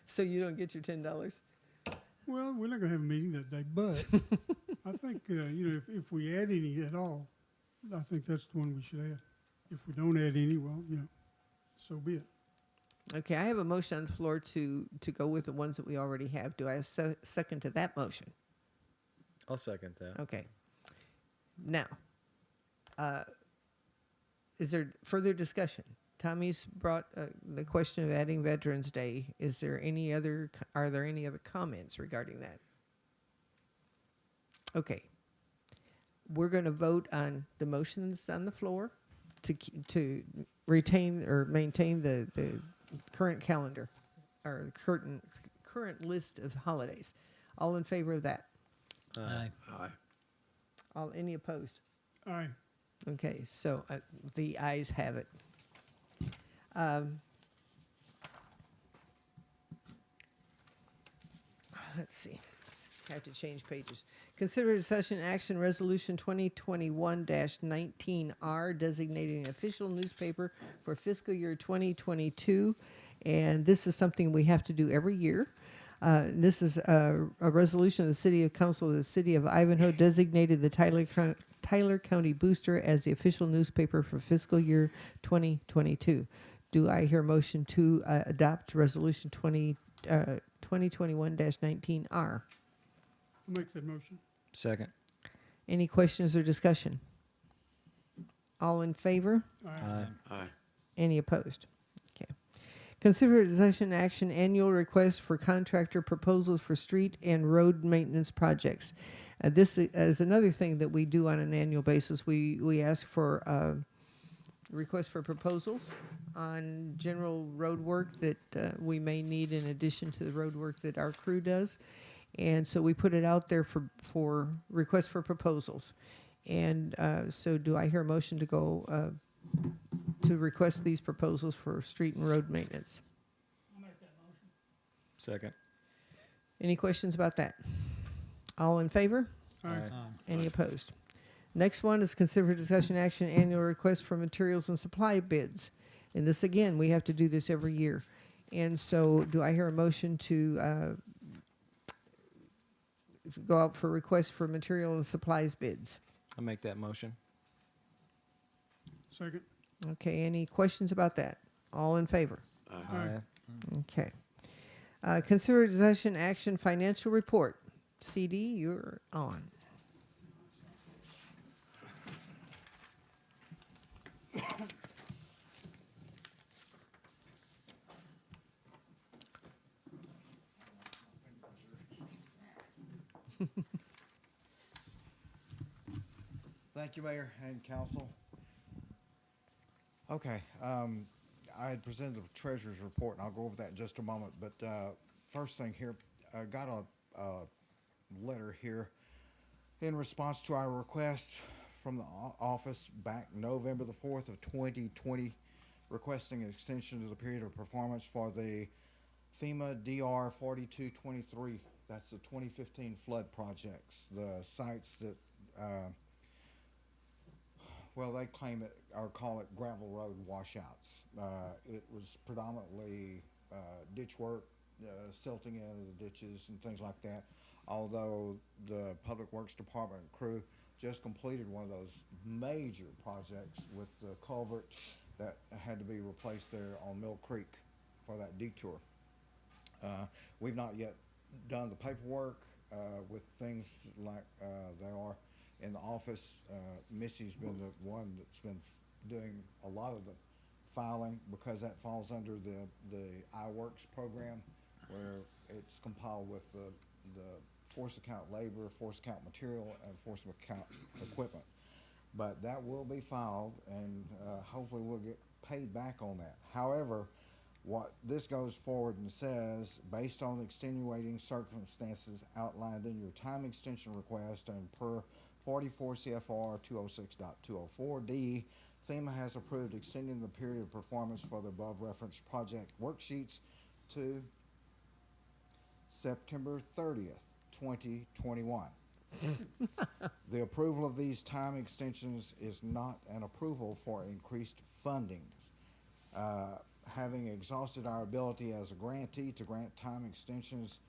So you don't get your $10? Well, we're not going to have a meeting that day, but I think, if we add any at all, I think that's the one we should add. If we don't add any, well, so be it. Okay, I have a motion on the floor to go with the ones that we already have. Do I have a second to that motion? I'll second that. Okay. Now, is there further discussion? Tommy's brought the question of adding Veterans Day. Are there any other comments regarding that? Okay. We're going to vote on the motion that's on the floor to retain or maintain the current calendar or current list of holidays. All in favor of that? Aye. Aye. Any opposed? Aye. Okay, so the ayes have it. Let's see. I have to change pages. Consider discussion action resolution 2021-19R designating an official newspaper for fiscal year 2022. And this is something we have to do every year. This is a resolution of the City Council of the City of Ivanhoe designated the Tyler County Booster as the official newspaper for fiscal year 2022. Do I hear a motion to adopt resolution 2021-19R. I'll make that motion. Second. Any questions or discussion? All in favor? Aye. Any opposed? Okay. Consider discussion action annual request for contractor proposals for street and road maintenance projects. This is another thing that we do on an annual basis. We ask for requests for proposals on general road work that we may need in addition to the road work that our crew does. And so we put it out there for requests for proposals. And so do I hear a motion to go to request these proposals for street and road maintenance? I'll make that motion. Second. Any questions about that? All in favor? Aye. Any opposed? Next one is consider discussion action annual request for materials and supply bids. And this again, we have to do this every year. And so do I hear a motion to go out for requests for material and supplies bids? I'll make that motion. Second. Okay, any questions about that? All in favor? Aye. Okay. Consider discussion action financial report. CD, you're on. Thank you, Mayor and Council. Okay, I had presented the treasurer's report, and I'll go over that in just a moment. But first thing here, I got a letter here in response to our request from the office back November the 4th of 2020, requesting an extension to the period of performance for the FEMA DR 4223. That's the 2015 flood projects, the sites that well, they claim it or call it gravel road washouts. It was predominantly ditch work, silting into the ditches and things like that. Although the Public Works Department crew just completed one of those major projects with the culvert that had to be replaced there on Mill Creek for that detour. We've not yet done the paperwork with things like they are in the office. Missy's been the one that's been doing a lot of the filing because that falls under the iWorks program, where it's compiled with the force account labor, force account material, and force account equipment. But that will be filed, and hopefully we'll get paid back on that. However, what this goes forward and says, based on extenuating circumstances outlined in your time extension request and per 44 CFR 206.204D, FEMA has approved extending the period of performance for the above referenced project worksheets to September 30th, 2021. The approval of these time extensions is not an approval for increased fundings. Having exhausted our ability as a grantee to grant time extensions,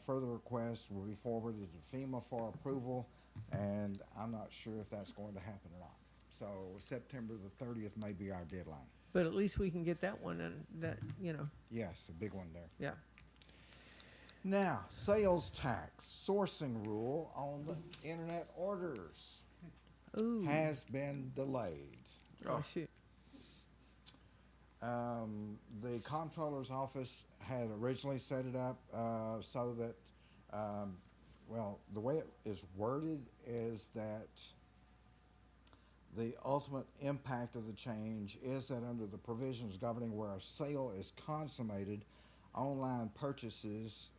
further requests will be forwarded to FEMA for approval, and I'm not sure if that's going to happen or not. So September the 30th may be our deadline. But at least we can get that one, and that, you know. Yes, a big one there. Yeah. Now, sales tax sourcing rule on the internet orders Ooh. has been delayed. Oh, shoot. The comptroller's office had originally set it up so that, well, the way it is worded is that the ultimate impact of the change is that under the provisions governing where a sale is consummated, online purchases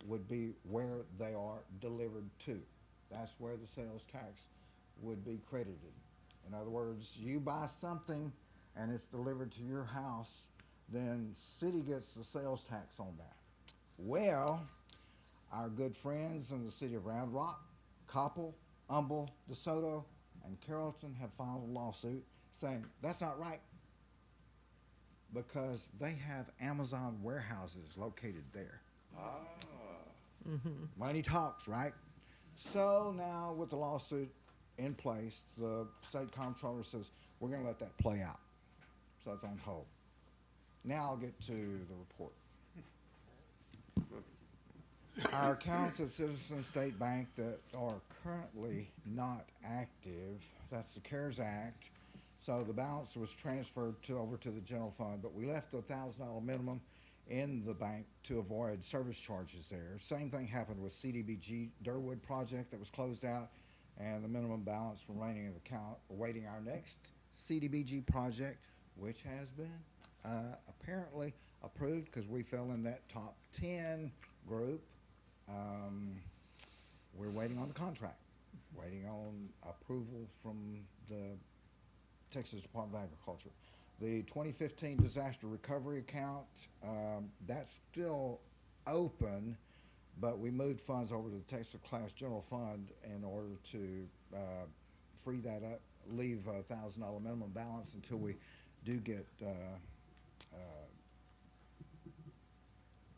would be where they are delivered to. That's where the sales tax would be credited. In other words, you buy something and it's delivered to your house, then city gets the sales tax on that. Well, our good friends in the city of Round Rock, Coppell, Humble, DeSoto, and Carrollton have filed a lawsuit saying that's not right because they have Amazon warehouses located there. Money talks, right? So now with the lawsuit in place, the state comptroller says, we're going to let that play out. So it's on hold. Now I'll get to the report. Our accounts at Citizen State Bank that are currently not active, that's the CARES Act. So the balance was transferred over to the general fund, but we left the $1,000 minimum in the bank to avoid service charges there. Same thing happened with CDBG Durwood project that was closed out, and the minimum balance remaining in the account, awaiting our next CDBG project, which has been apparently approved because we fell in that top 10 group. We're waiting on the contract, waiting on approval from the Texas Department of Agriculture. The 2015 disaster recovery account, that's still open, but we moved funds over to the Texas Class General Fund in order to free that up, leave a $1,000 minimum balance until we do get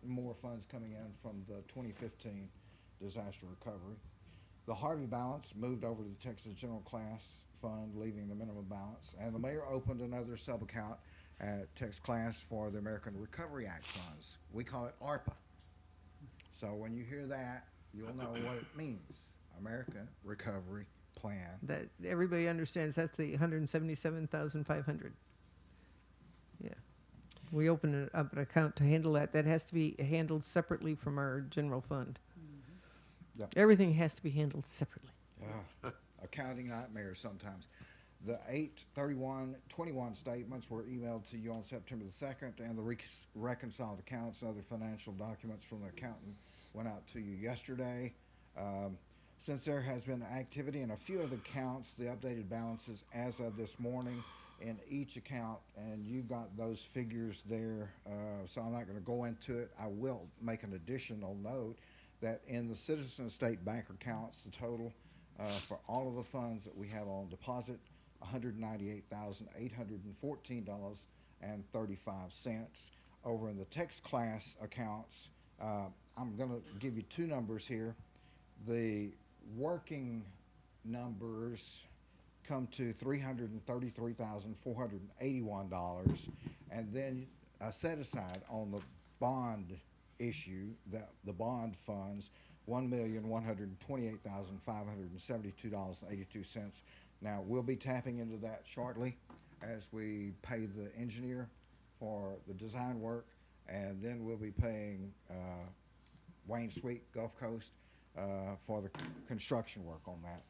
more funds coming in from the 2015 disaster recovery. The Harvey balance moved over to the Texas General Class Fund, leaving the minimum balance. And the mayor opened another sub-account at Texas Class for the American Recovery Act funds. We call it ARPA. So when you hear that, you'll know what it means. American Recovery Plan. That everybody understands that's the 177,500. Yeah. We open up an account to handle that. That has to be handled separately from our general fund. Yep. Everything has to be handled separately. Accounting nightmares sometimes. The 8/31/21 statements were emailed to you on September the 2nd, and the reconciled accounts and other financial documents from the accountant went out to you yesterday. Since there has been activity in a few of the accounts, the updated balances as of this morning in each account, and you've got those figures there, so I'm not going to go into it. I will make an additional note that in the Citizen State Bank accounts, the total for all of the funds that we have on deposit, $198,814.35. Over in the Text Class accounts, I'm going to give you two numbers here. The working numbers come to $333,481, and then a set aside on the bond issue, the bond funds, $1,128,572.82. Now we'll be tapping into that shortly as we pay the engineer for the design work, and then we'll be paying Wayne Sweet Gulf Coast for the construction work on that.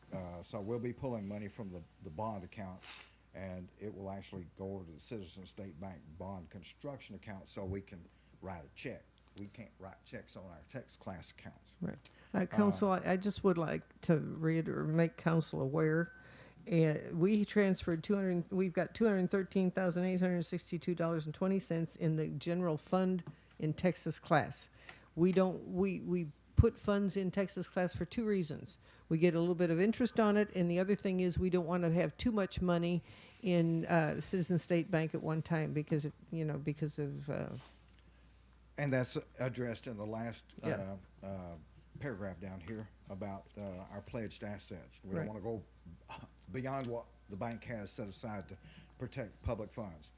So we'll be pulling money from the bond account, and it will actually go over to the Citizen State Bank bond construction account so we can write a check. We can't write checks on our Text Class accounts. Right. Council, I just would like to make council aware. We transferred we've got $213,862.20 in the general fund in Texas Class. We put funds in Texas Class for two reasons. We get a little bit of interest on it, and the other thing is we don't want to have too much money in Citizen State Bank at one time because of and that's addressed in the last paragraph down here about our pledged assets. We don't want to go beyond what the bank has set aside to protect public funds.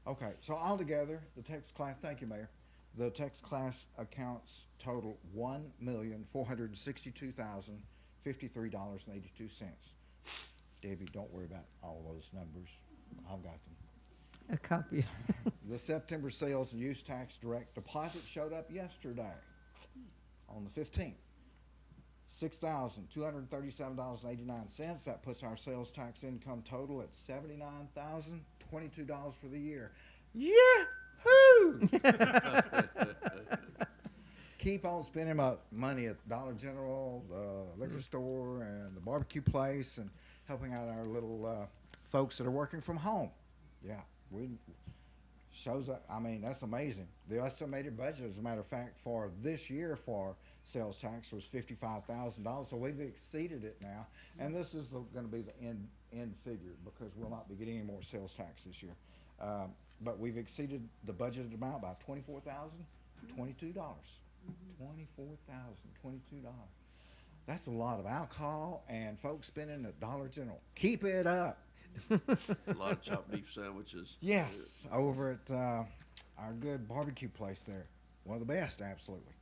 Okay, so altogether, the Texas Class, thank you, Mayor. The Texas Class accounts total $1,462,053.82. Debbie, don't worry about all those numbers. I've got them. a copy. The September sales and use tax direct deposit showed up yesterday on the 15th. $6,237.89. That puts our sales tax income total at $79,022 for the year. Yahoo! Keep on spending my money at Dollar General, the liquor store, and the barbecue place, and helping out our little folks that are working from home. Yeah, shows up. I mean, that's amazing. The estimated budget, as a matter of fact, for this year for sales tax was $55,000. So we've exceeded it now, and this is going to be the end figure because we'll not be getting any more sales tax this year. But we've exceeded the budgeted amount by $24,022. $24,022. That's a lot of alcohol and folks spending at Dollar General. Keep it up. A lot of chopped beef sandwiches. Yes, over at our good barbecue place there. One of the best, absolutely.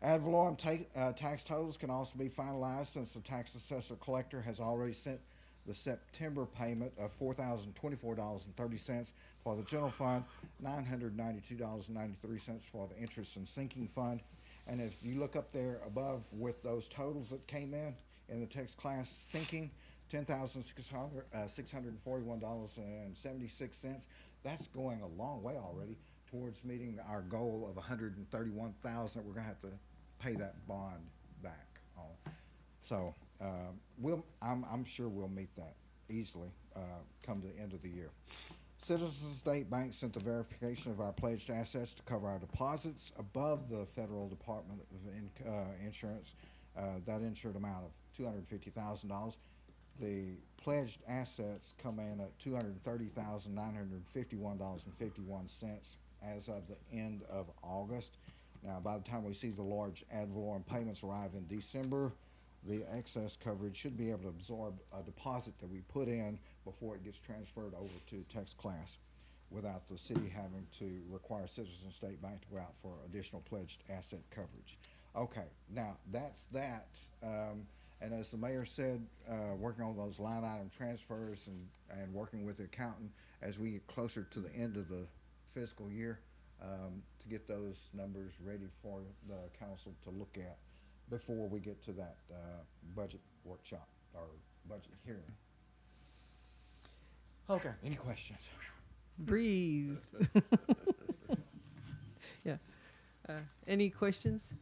Ad valorem tax totals can also be finalized since the tax assessor collector has already sent the September payment of $4,024.30 for the general fund, $992.93 for the interest and sinking fund. And if you look up there above with those totals that came in the text class sinking, $10,641.76. That's going a long way already towards meeting our goal of $131,000 that we're gonna have to pay that bond back on. So I'm sure we'll meet that easily come to the end of the year. Citizens State Bank sent the verification of our pledged assets to cover our deposits above the Federal Department of Insurance. That insured amount of $250,000. The pledged assets come in at $230,951.51 as of the end of August. Now, by the time we see the large ad valorem payments arrive in December, the excess coverage should be able to absorb a deposit that we put in before it gets transferred over to text class without the city having to require Citizens State Bank to go out for additional pledged asset coverage. Okay, now that's that. And as the mayor said, working on those line item transfers and working with the accountant as we get closer to the end of the fiscal year to get those numbers ready for the council to look at before we get to that budget workshop or budget hearing. Okay, any questions? Breathe. Yeah. Any questions?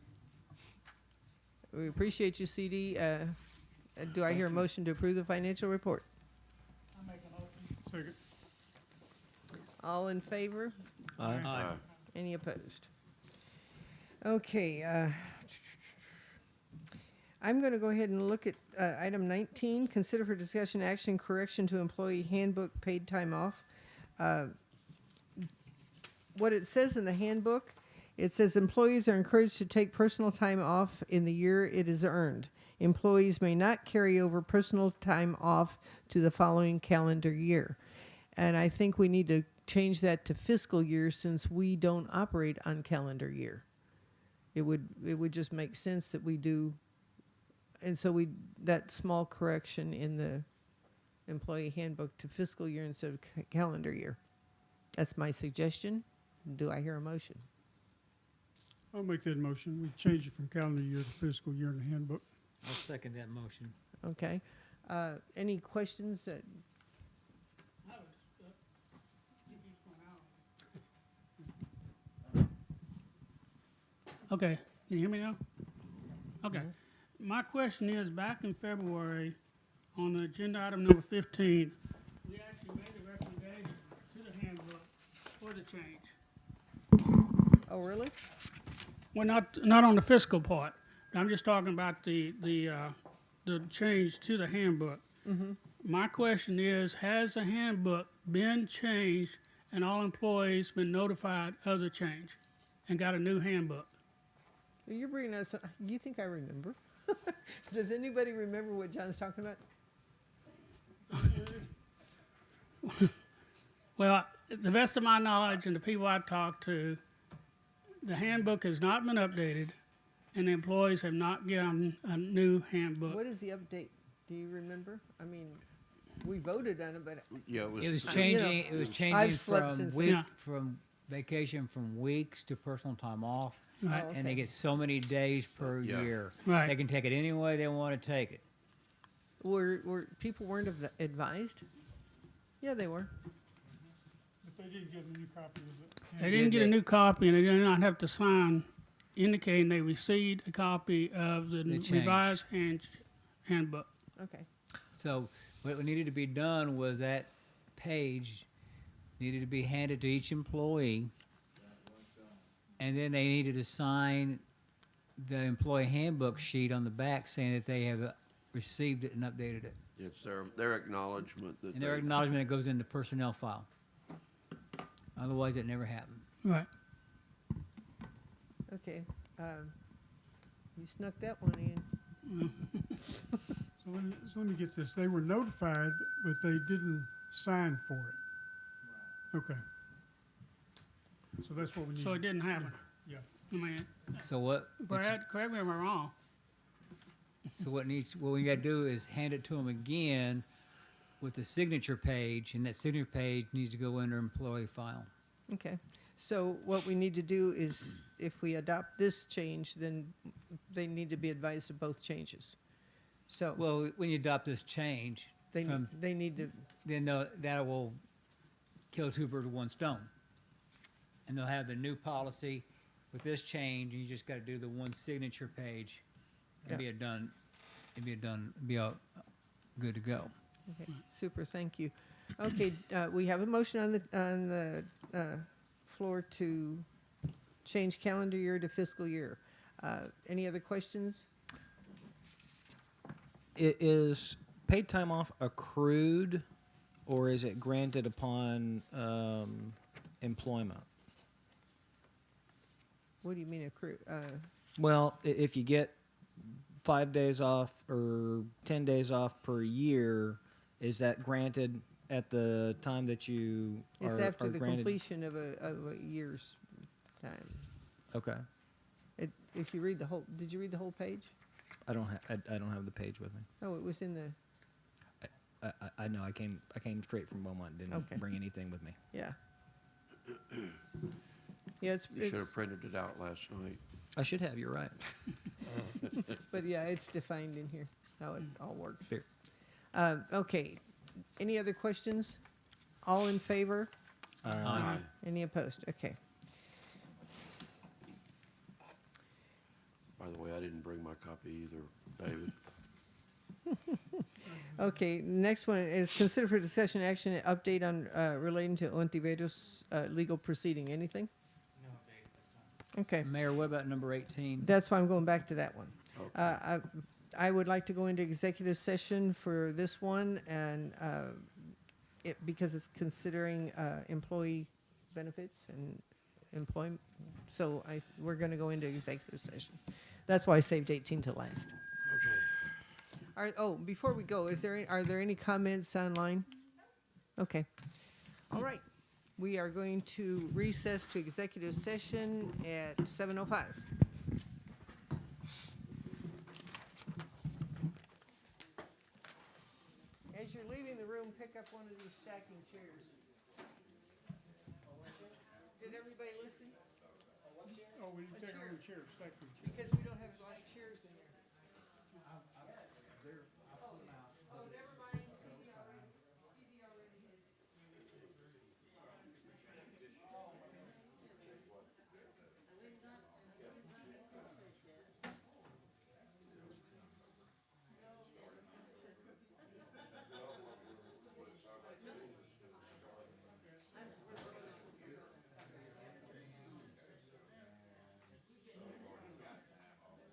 We appreciate you, CD. Do I hear a motion to approve the financial report? I make a motion. Second. All in favor? Aye. Aye. Any opposed? Okay. I'm going to go ahead and look at item 19, consider for discussion action correction to employee handbook paid time off. What it says in the handbook, it says employees are encouraged to take personal time off in the year it is earned. Employees may not carry over personal time off to the following calendar year. And I think we need to change that to fiscal year since we don't operate on calendar year. It would just make sense that we do. And so that small correction in the employee handbook to fiscal year instead of calendar year. That's my suggestion. Do I hear a motion? I'll make that motion. We change it from calendar year to fiscal year in the handbook. I'll second that motion. Okay. Any questions? Okay, can you hear me now? Okay. My question is, back in February, on the agenda item number 15, we actually made a recommendation to the handbook for the change. Oh, really? Well, not on the fiscal part. I'm just talking about the change to the handbook. Mm-hmm. My question is, has the handbook been changed and all employees been notified of the change and got a new handbook? You're bringing us. You think I remember? Does anybody remember what John's talking about? Well, the best of my knowledge and the people I talked to, the handbook has not been updated, and the employees have not gotten a new handbook. What is the update? Do you remember? I mean, we voted on it, but Yeah, It was You changing. know, It was I've changing slept from since then. from vacation from weeks to personal time off, Right. Oh, and they okay. get so many days per Yeah. year. Right. They can take it any way they want to take it. were people weren't advised? Yeah, they were. But they didn't get a new copy of it. They didn't get a new copy, and they did not have to sign indicating they received a copy of the The change. revised handbook. Okay. So what needed to be done was that page needed to be handed to each employee, and then they needed to sign the employee handbook sheet on the back saying that they have received it and updated it. it's their acknowledgement that And their acknowledgement goes in the personnel file. Otherwise, it never happened. Right. Okay. You snuck that one in. So let me get this. They were notified, but they didn't sign for it. Okay. So that's what we need. So it didn't happen. Yeah. I mean, So what you- Brad, correct me if I'm wrong. so what we gotta do is hand it to them again with the signature page, and that signature page needs to go under employee file. Okay. So what we need to do is, if we adopt this change, then they need to be advised of both changes. So Well, when you adopt this change, they from, need to, then that will kill two birds with one stone. And they'll have the new policy with this change, and you just gotta do the one signature page and be all good to go. okay, super, thank you. Okay, we have a motion on the floor to change calendar year to fiscal year. Any other questions? Is paid time off accrued, or is it granted upon employment? What do you mean accrue? Well, if you get 5 days off or 10 days off per year, is that granted at the time that you It's are, after are the granted? completion of a year's time. Okay, If you read the whole, did you read the whole page? I don't have the page with me. Oh, it was in the, I know I came straight from Beaumont. Didn't Okay. bring anything with me. yeah. Yeah, You should have printed it out last night. I should have. You're right. but yeah, it's defined in here, how it all works. Fair. Okay, any other questions? All in favor? Aye. Any opposed? Okay. By the way, I didn't bring my copy either, David. Okay, next one is consider for discussion action update on relating to Ontiveros legal proceeding. Anything? No update at this time. Okay, Mayor, what about number 18? that's why I'm going back to that one. Okay. I would like to go into executive session for this one, and because it's considering employee benefits and employment, so we're going to go into executive session. That's why I saved 18 to last. Okay. Before we go, are there any comments online? Okay. All right. We are going to recess to executive session at 7:05. As you're leaving the room, pick up one of these stacking chairs. Did everybody listen? Oh, we A take chair. our own chairs, thank you. Because we don't have a lot of chairs in here. Oh, never mind. CD already had it.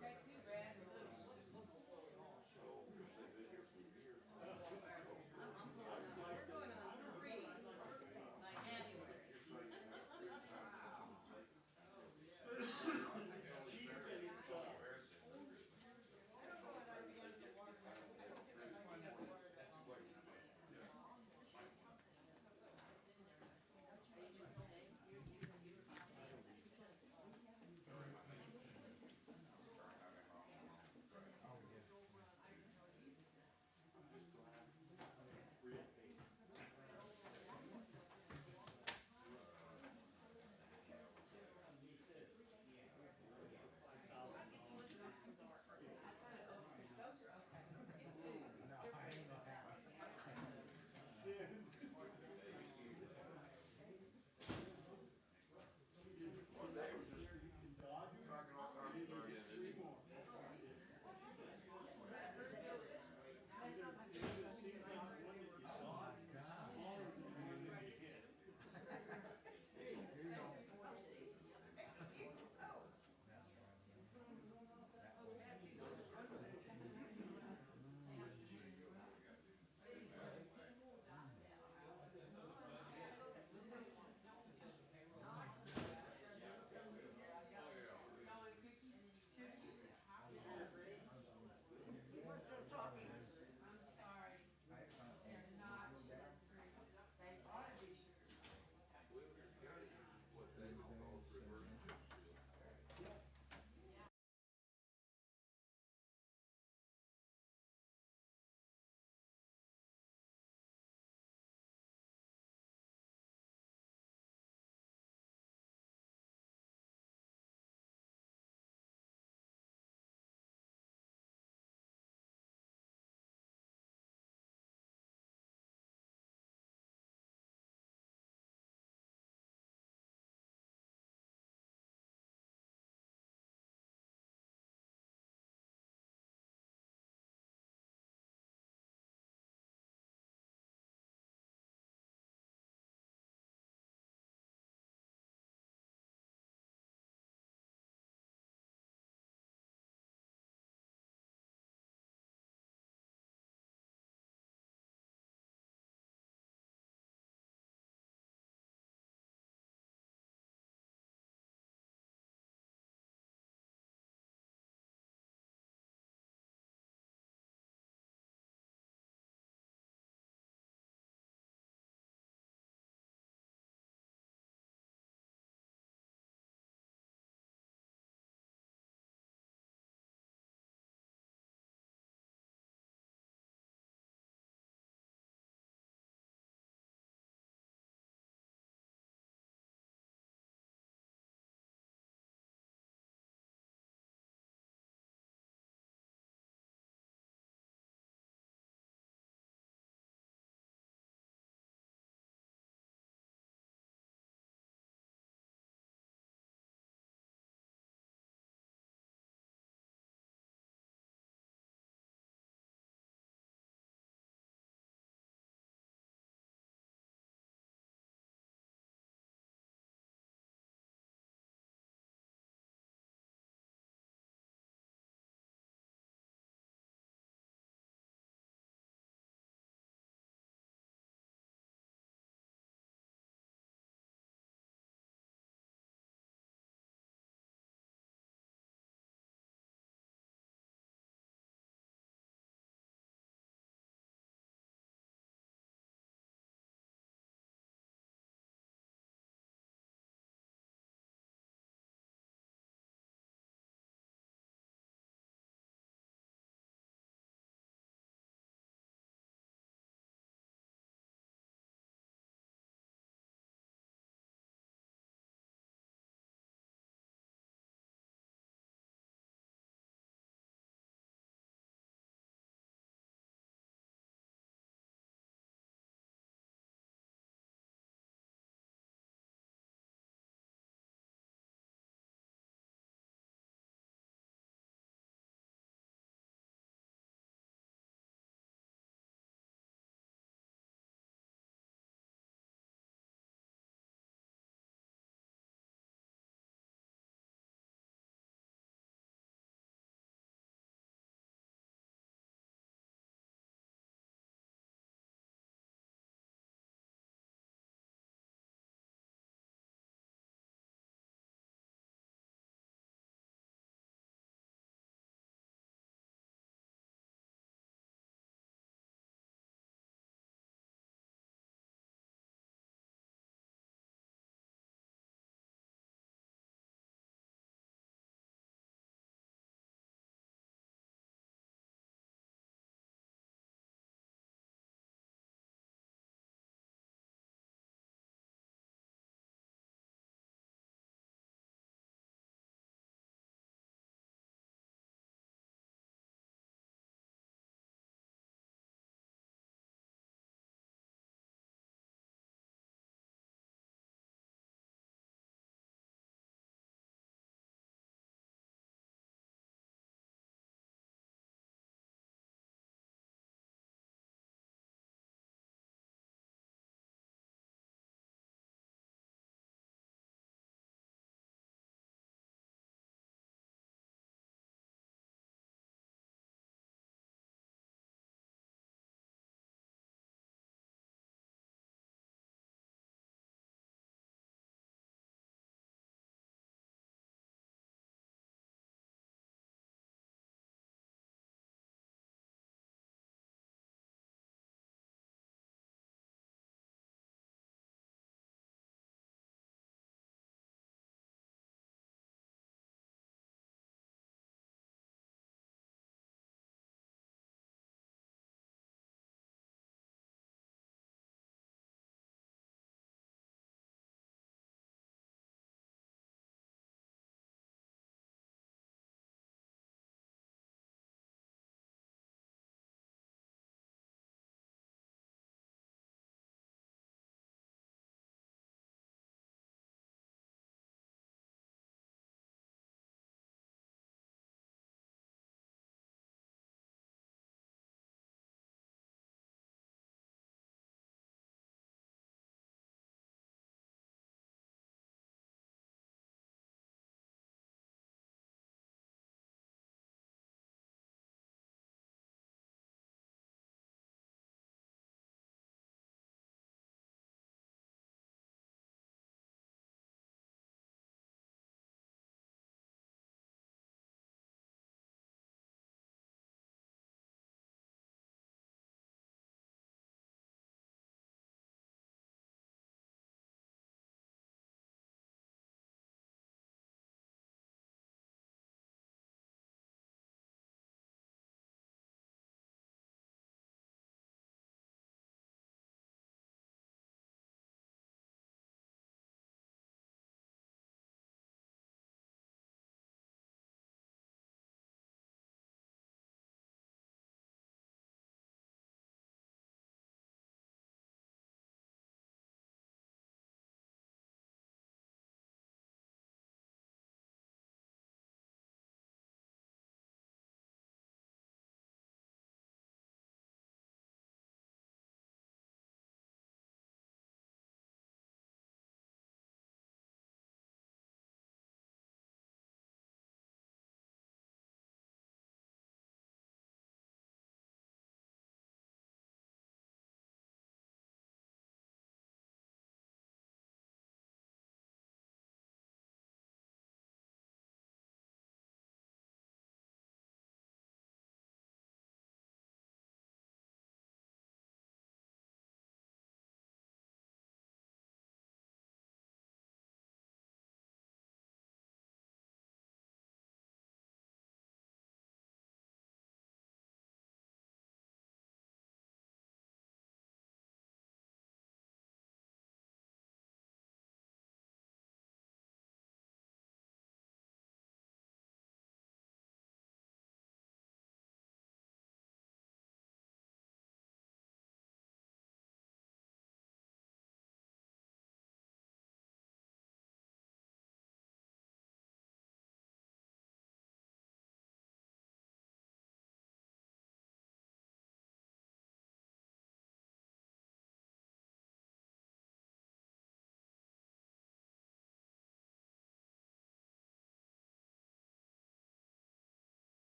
Right, too, Brad.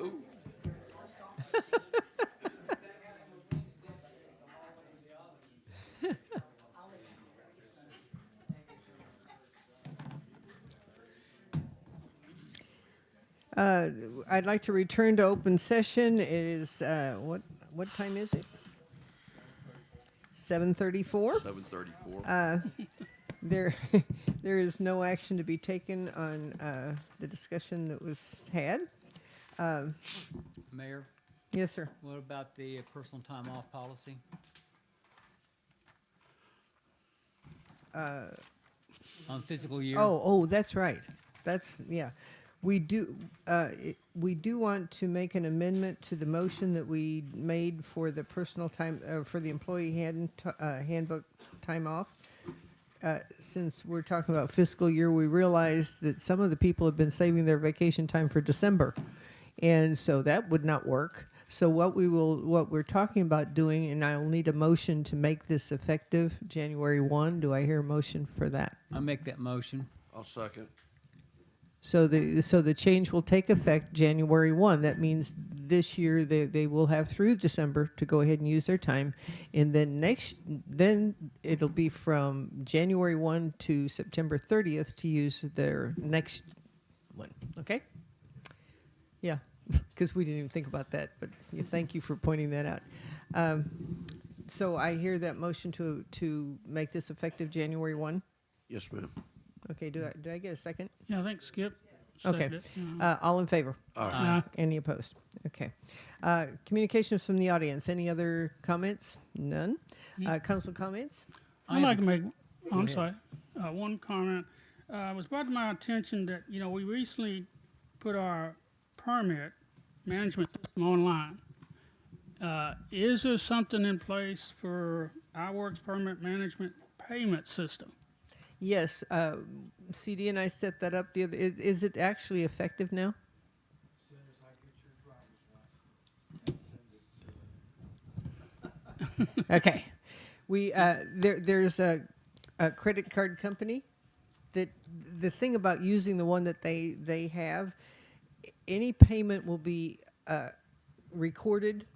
Ooh. I'd like to return to open session. It is, what time is it? 7:34. 7:34. There, there is no action to be taken on the discussion that was had. Mayor, Yes, sir. what about the personal time off policy? On fiscal year? Oh, that's right. That's, yeah. We do want to make an amendment to the motion that we made for the personal time, for the employee handbook time off. Since we're talking about fiscal year, we realized that some of the people have been saving their vacation time for December. And so that would not work. So what we're talking about doing, and I'll need a motion to make this effective January 1. Do I hear a motion for that? I'll make that motion. I'll second. So the change will take effect January 1. That means this year they will have through December to go ahead and use their time. And then it'll be from January 1 to September 30th to use their next one. Okay? Yeah, because we didn't even think about that, but thank you for pointing that out. So I hear that motion to make this effective January 1. Yes, ma'am. Okay, do I get a second? Yeah, I think Skip. Okay. seconded it. All in favor? Aye. Any opposed? Okay. Communications from the audience. Any other comments? None. Council comments? I'd like to make, I'm ahead. sorry, one comment. It was brought to my attention that, we recently put our permit management system online. Is there something in place for our works permit management payment system? Yes. CD and I set that up the other. Is it actually effective now? Okay. We there's a credit card company that the thing about using the one that they have, any payment will be recorded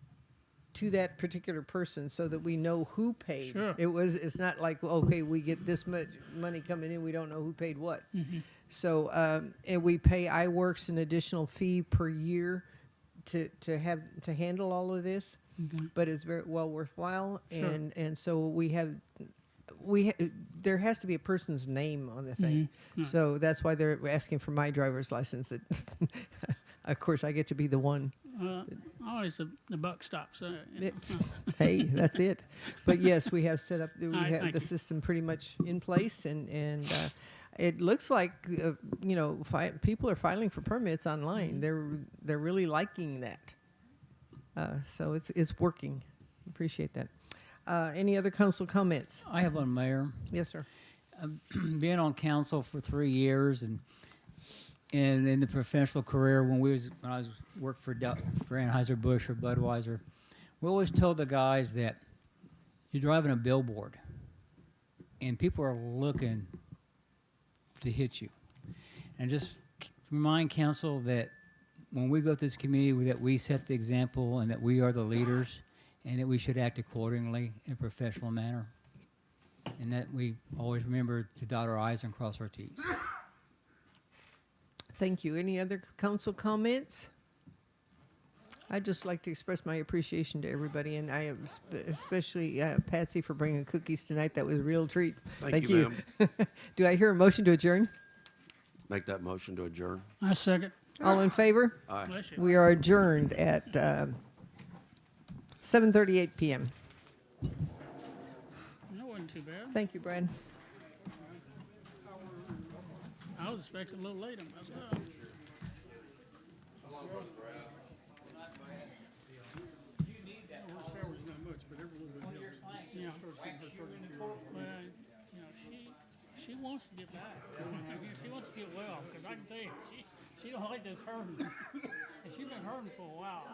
to that particular person so that we know who paid. Sure. It's not like, okay, we get this much money coming in, we don't know who paid what. So and we pay iWorks an additional fee per year to handle all of this. Okay. But it's very well worthwhile. Sure. And so there has to be a person's name on the thing. Right. So that's why they're asking for my driver's license. Of course, I get to be the one. Always the buck stops there. Hey, that's it. But yes, we have set up, we right, have thank the you. system pretty much in place, and it looks like people are filing for permits online. They're really liking that. So it's working. Appreciate that. Any other council comments? I have one, Mayor. Yes, sir. Being on council for 3 years and in the professional career, when I was worked for Anheuser-Busch or Budweiser, we always told the guys that you're driving a billboard and people are looking to hit you. And just remind council that when we go through this community, that we set the example and that we are the leaders and that we should act accordingly in a professional manner. And that we always remember to dot our I's and cross our T's. Thank you. Any other council comments? I'd just like to express my appreciation to everybody, and I especially Patsy for bringing cookies tonight. That was a real treat. Thank you, ma'am. Do I hear a motion to adjourn? Make that motion to adjourn. I second. All in favor? Aye. Bless you. We are adjourned at 7:38 p.m. That wasn't too bad. Thank you, Brad. I was expecting a little later myself. Yeah. Well, she wants to get back. She wants to get well, because I can tell you, she don't like this hurting. And she's been hurting for a while.